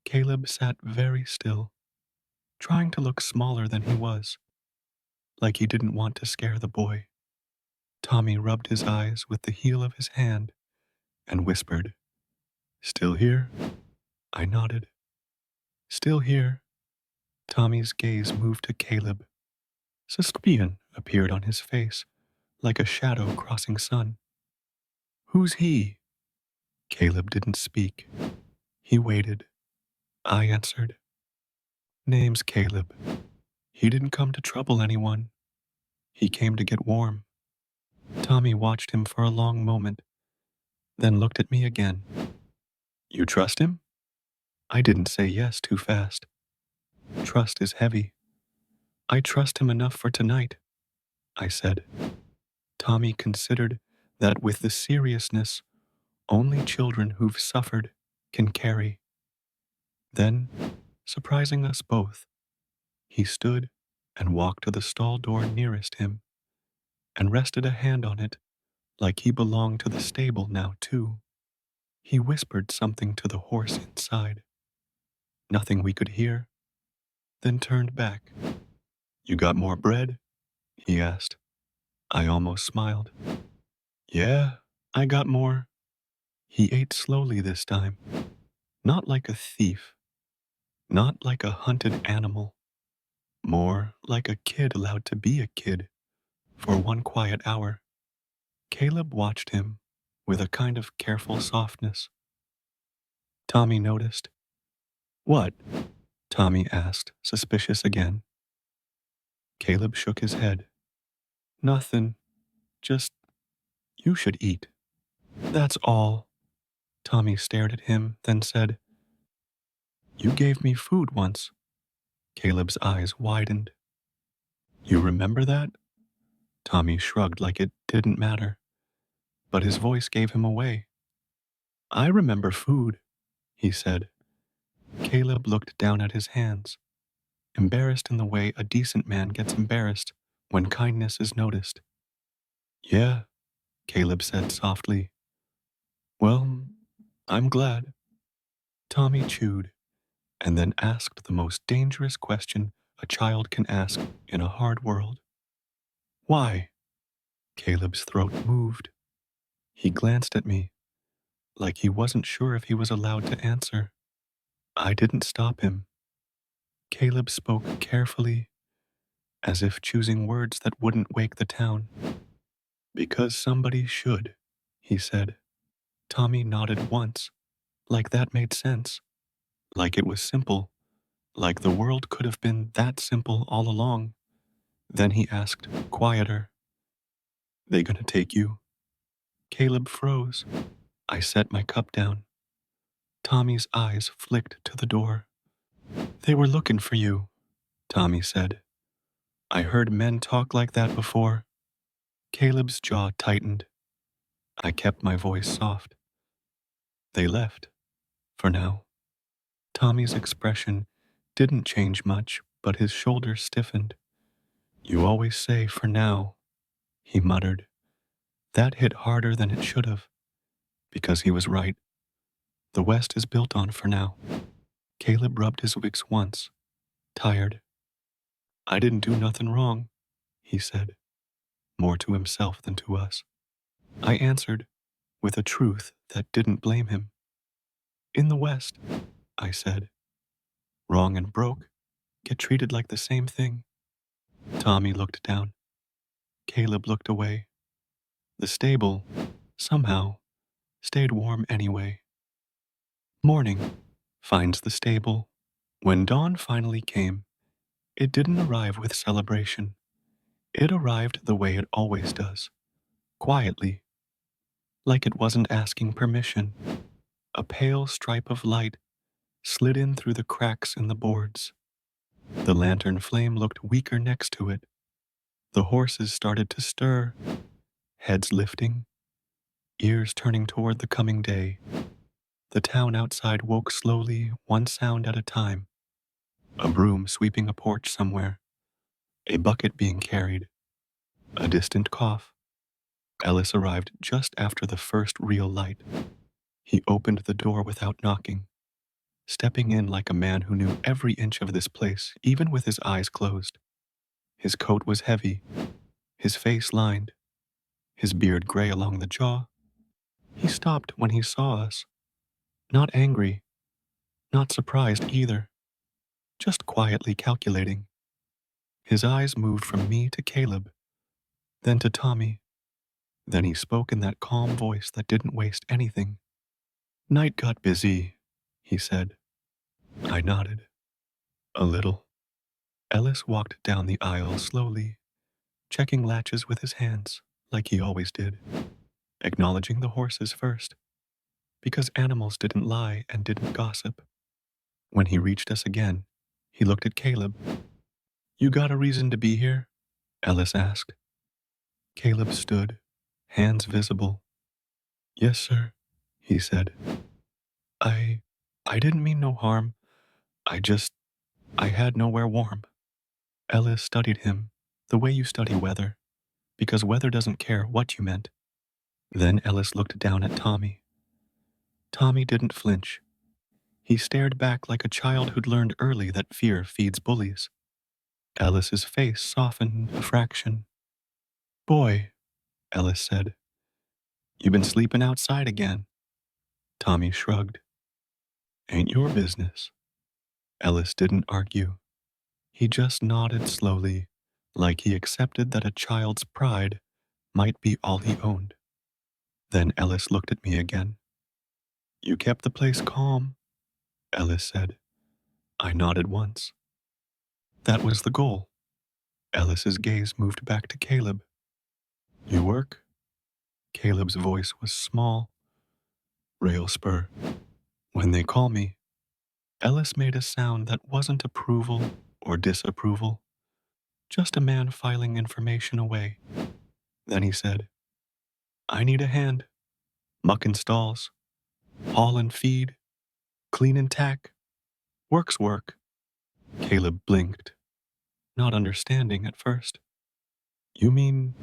Speaker 1: Caleb sat very still, trying to look smaller than he was, like he didn't want to scare the boy. Tommy rubbed his eyes with the heel of his hand and whispered, "Still here?" I nodded. "Still here." Tommy's gaze moved to Caleb. Suspicion appeared on his face, like a shadow crossing sun. "Who's he?" Caleb didn't speak. He waited. I answered. "Name's Caleb. He didn't come to trouble anyone. He came to get warm." Tommy watched him for a long moment, then looked at me again. "You trust him?" I didn't say yes too fast. Trust is heavy. "I trust him enough for tonight," I said. Tommy considered that with the seriousness only children who've suffered can carry. Then, surprising us both, he stood and walked to the stall door nearest him and rested a hand on it like he belonged to the stable now too. He whispered something to the horse inside. Nothing we could hear, then turned back. "You got more bread?" he asked. I almost smiled. "Yeah, I got more." He ate slowly this time, not like a thief, not like a hunted animal, more like a kid allowed to be a kid for one quiet hour. Caleb watched him with a kind of careful softness. Tommy noticed. "What?" Tommy asked, suspicious again. Caleb shook his head. "Nothing. Just, you should eat. That's all." Tommy stared at him, then said, "You gave me food once." Caleb's eyes widened. "You remember that?" Tommy shrugged like it didn't matter, but his voice gave him away. "I remember food," he said. Caleb looked down at his hands, embarrassed in the way a decent man gets embarrassed when kindness is noticed. "Yeah," Caleb said softly. "Well, I'm glad." Tommy chewed, and then asked the most dangerous question a child can ask in a hard world. "Why?" Caleb's throat moved. He glanced at me, like he wasn't sure if he was allowed to answer. I didn't stop him. Caleb spoke carefully, as if choosing words that wouldn't wake the town. "Because somebody should," he said. Tommy nodded once, like that made sense, like it was simple, like the world could have been that simple all along. Then he asked, quieter, "They gonna take you?" Caleb froze. I set my cup down. Tommy's eyes flicked to the door. "They were looking for you," Tommy said. "I heard men talk like that before." Caleb's jaw tightened. I kept my voice soft. "They left, for now." Tommy's expression didn't change much, but his shoulders stiffened. "You always say, for now," he muttered. That hit harder than it should have, because he was right. The West is built on for now. Caleb rubbed his wicks once, tired. "I didn't do nothing wrong," he said, more to himself than to us. I answered, with a truth that didn't blame him. "In the West," I said, "wrong and broke get treated like the same thing." Tommy looked down. Caleb looked away. The stable, somehow, stayed warm anyway. Morning finds the stable. When dawn finally came, it didn't arrive with celebration. It arrived the way it always does, quietly, like it wasn't asking permission. A pale stripe of light slid in through the cracks in the boards. The lantern flame looked weaker next to it. The horses started to stir, heads lifting, ears turning toward the coming day. The town outside woke slowly, one sound at a time. A broom sweeping a porch somewhere, a bucket being carried, a distant cough. Ellis arrived just after the first real light. He opened the door without knocking, stepping in like a man who knew every inch of this place, even with his eyes closed. His coat was heavy, his face lined, his beard gray along the jaw. He stopped when he saw us, not angry, not surprised either, just quietly calculating. His eyes moved from me to Caleb, then to Tommy. Then he spoke in that calm voice that didn't waste anything. Night got busy, he said. I nodded. A little. Ellis walked down the aisle slowly, checking latches with his hands, like he always did, acknowledging the horses first, because animals didn't lie and didn't gossip. When he reached us again, he looked at Caleb. You got a reason to be here? Ellis asked. Caleb stood, hands visible. Yes, sir, he said. I didn't mean no harm. I had nowhere warm. Ellis studied him, the way you study weather, because weather doesn't care what you meant. Then Ellis looked down at Tommy. Tommy didn't flinch. He stared back like a child who'd learned early that fear feeds bullies. Ellis's face softened a fraction. Boy, Ellis said, you been sleeping outside again. Tommy shrugged. Ain't your business. Ellis didn't argue. He just nodded slowly, like he accepted that a child's pride might be all he owned. Then Ellis looked at me again. You kept the place calm, Ellis said. I nodded once. That was the goal. Ellis's gaze moved back to Caleb. You work? Caleb's voice was small. Rail spur. When they call me. Ellis made a sound that wasn't approval or disapproval, just a man filing information away. Then he said, I need a hand. Muckin' stalls. Haul and feed. Clean and tack. Work's work. Caleb blinked, not understanding at first. You mean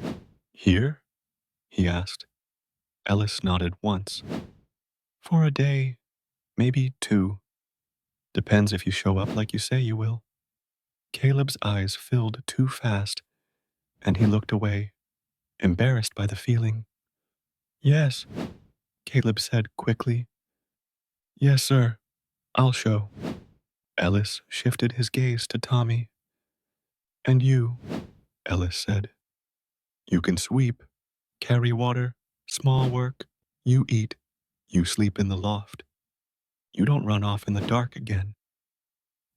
Speaker 1: here? He asked. Ellis nodded once. For a day, maybe two. Depends if you show up like you say you will. Caleb's eyes filled too fast, and he looked away, embarrassed by the feeling. Yes, Caleb said quickly. Yes, sir. I'll show. Ellis shifted his gaze to Tommy. And you, Ellis said. You can sweep, carry water, small work. You eat. You sleep in the loft. You don't run off in the dark again.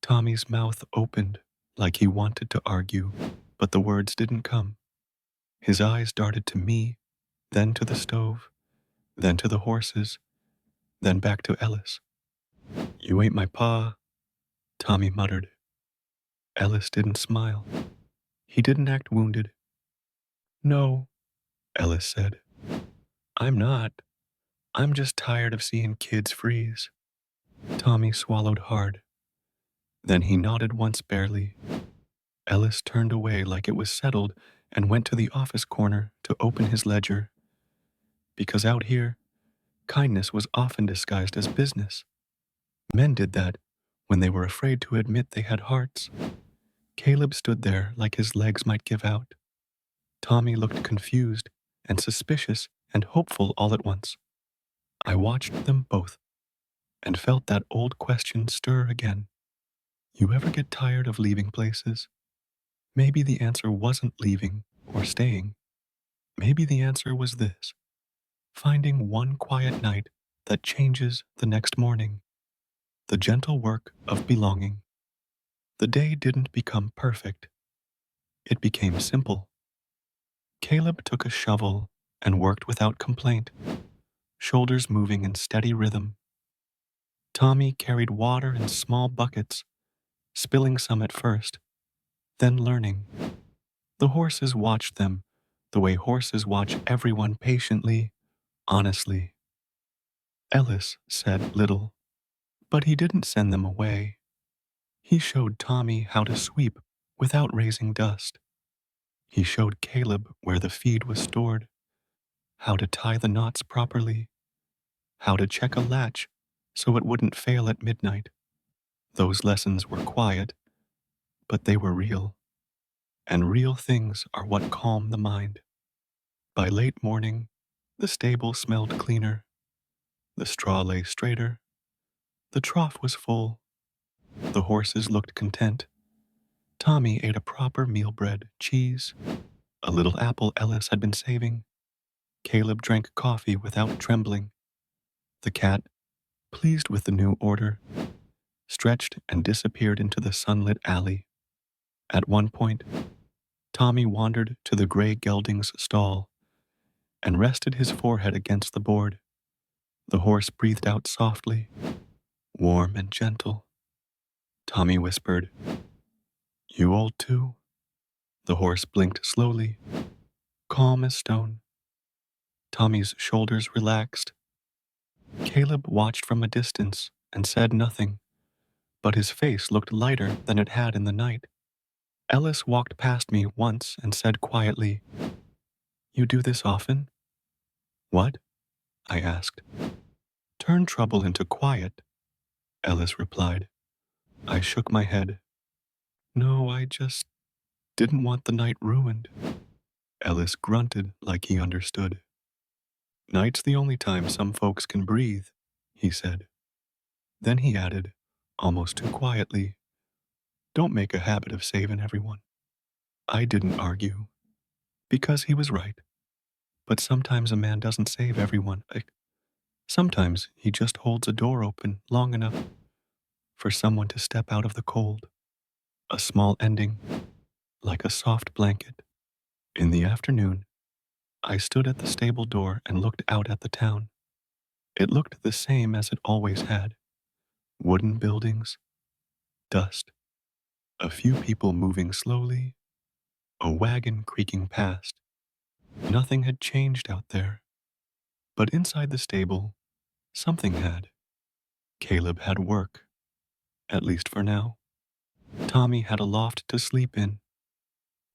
Speaker 1: Tommy's mouth opened like he wanted to argue, but the words didn't come. His eyes darted to me, then to the stove, then to the horses, then back to Ellis. You ain't my pa, Tommy muttered. Ellis didn't smile. He didn't act wounded. No, Ellis said. I'm not. I'm just tired of seeing kids freeze. Tommy swallowed hard. Then he nodded once barely. Ellis turned away like it was settled and went to the office corner to open his ledger. Because out here, kindness was often disguised as business. Men did that when they were afraid to admit they had hearts. Caleb stood there like his legs might give out. Tommy looked confused and suspicious and hopeful all at once. I watched them both and felt that old question stir again. You ever get tired of leaving places? Maybe the answer wasn't leaving or staying. Maybe the answer was this: finding one quiet night that changes the next morning. The gentle work of belonging. The day didn't become perfect. It became simple. Caleb took a shovel and worked without complaint, shoulders moving in steady rhythm. Tommy carried water in small buckets, spilling some at first, then learning. The horses watched them the way horses watch everyone patiently, honestly. Ellis said little, but he didn't send them away. He showed Tommy how to sweep without raising dust. He showed Caleb where the feed was stored, how to tie the knots properly, how to check a latch so it wouldn't fail at midnight. Those lessons were quiet, but they were real, and real things are what calm the mind. By late morning, the stable smelled cleaner, the straw lay straighter, the trough was full, the horses looked content. Tommy ate a proper meal bread, cheese, a little apple Ellis had been saving. Caleb drank coffee without trembling. The cat, pleased with the new order, stretched and disappeared into the sunlit alley. At one point, Tommy wandered to the gray gelding's stall and rested his forehead against the board. The horse breathed out softly, warm and gentle. Tommy whispered, "You old too?" The horse blinked slowly, calm as stone. Tommy's shoulders relaxed. Caleb watched from a distance and said nothing, but his face looked lighter than it had in the night. Ellis walked past me once and said quietly, "You do this often?" "What?" I asked. "Turn trouble into quiet," Ellis replied. I shook my head. "No, I just didn't want the night ruined." Ellis grunted like he understood. "Night's the only time some folks can breathe," he said. Then he added, almost too quietly, "Don't make a habit of saving everyone." I didn't argue, because he was right. But sometimes a man doesn't save everyone. Sometimes he just holds a door open long enough for someone to step out of the cold. A small ending, like a soft blanket. In the afternoon, I stood at the stable door and looked out at the town. It looked the same as it always had. Wooden buildings, dust, a few people moving slowly, a wagon creaking past. Nothing had changed out there. But inside the stable, something had. Caleb had work, at least for now. Tommy had a loft to sleep in,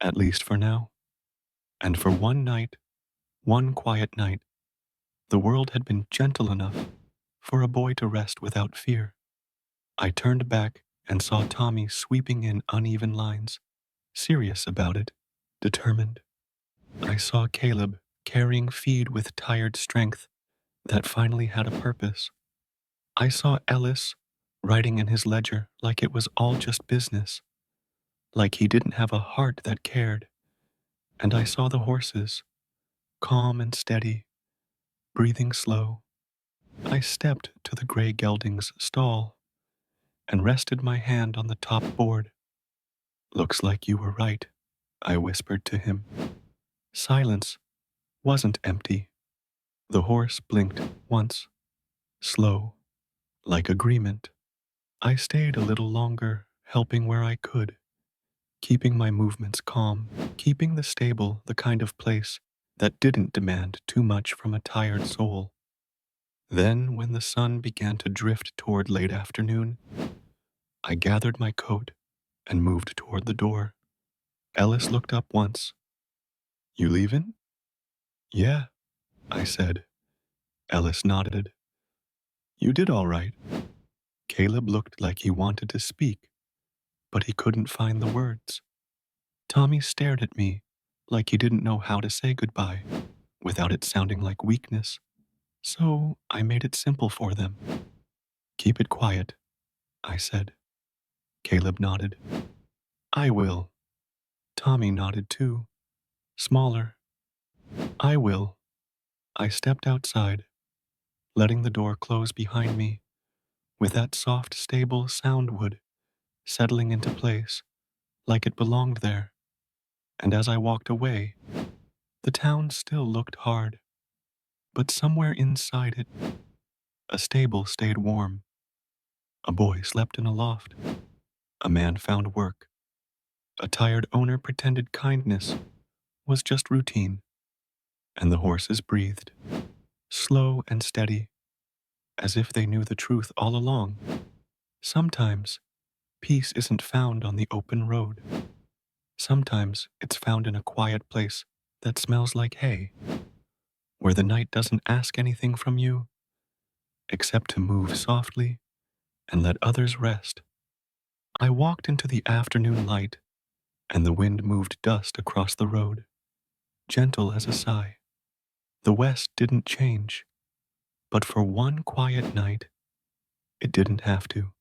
Speaker 1: at least for now. And for one night, one quiet night, the world had been gentle enough for a boy to rest without fear. I turned back and saw Tommy sweeping in uneven lines, serious about it, determined. I saw Caleb carrying feed with tired strength that finally had a purpose. I saw Ellis writing in his ledger like it was all just business, like he didn't have a heart that cared. And I saw the horses, calm and steady, breathing slow. I stepped to the gray gelding's stall and rested my hand on the top board. "Looks like you were right," I whispered to him. Silence wasn't empty. The horse blinked once, slow, like agreement. I stayed a little longer, helping where I could, keeping my movements calm, keeping the stable the kind of place that didn't demand too much from a tired soul. Then, when the sun began to drift toward late afternoon, I gathered my coat and moved toward the door. Ellis looked up once. "You leavin'?" "Yeah," I said. Ellis nodded. "You did all right." Caleb looked like he wanted to speak, but he couldn't find the words. Tommy stared at me like he didn't know how to say goodbye without it sounding like weakness. So I made it simple for them. "Keep it quiet," I said. Caleb nodded. "I will." Tommy nodded too, smaller. "I will." I stepped outside, letting the door close behind me, with that soft, stable soundwood settling into place like it belonged there. And as I walked away, The town still looked hard, but somewhere inside it, a stable stayed warm. A boy slept in a loft. A man found work. A tired owner pretended kindness was just routine, and the horses breathed, slow and steady, as if they knew the truth all along. Sometimes peace isn't found on the open road. Sometimes it's found in a quiet place that smells like hay, where the night doesn't ask anything from you except to move softly and let others rest. I walked into the afternoon light, and the wind moved dust across the road, gentle as a sigh. The west didn't change, but for one quiet night, it didn't have to.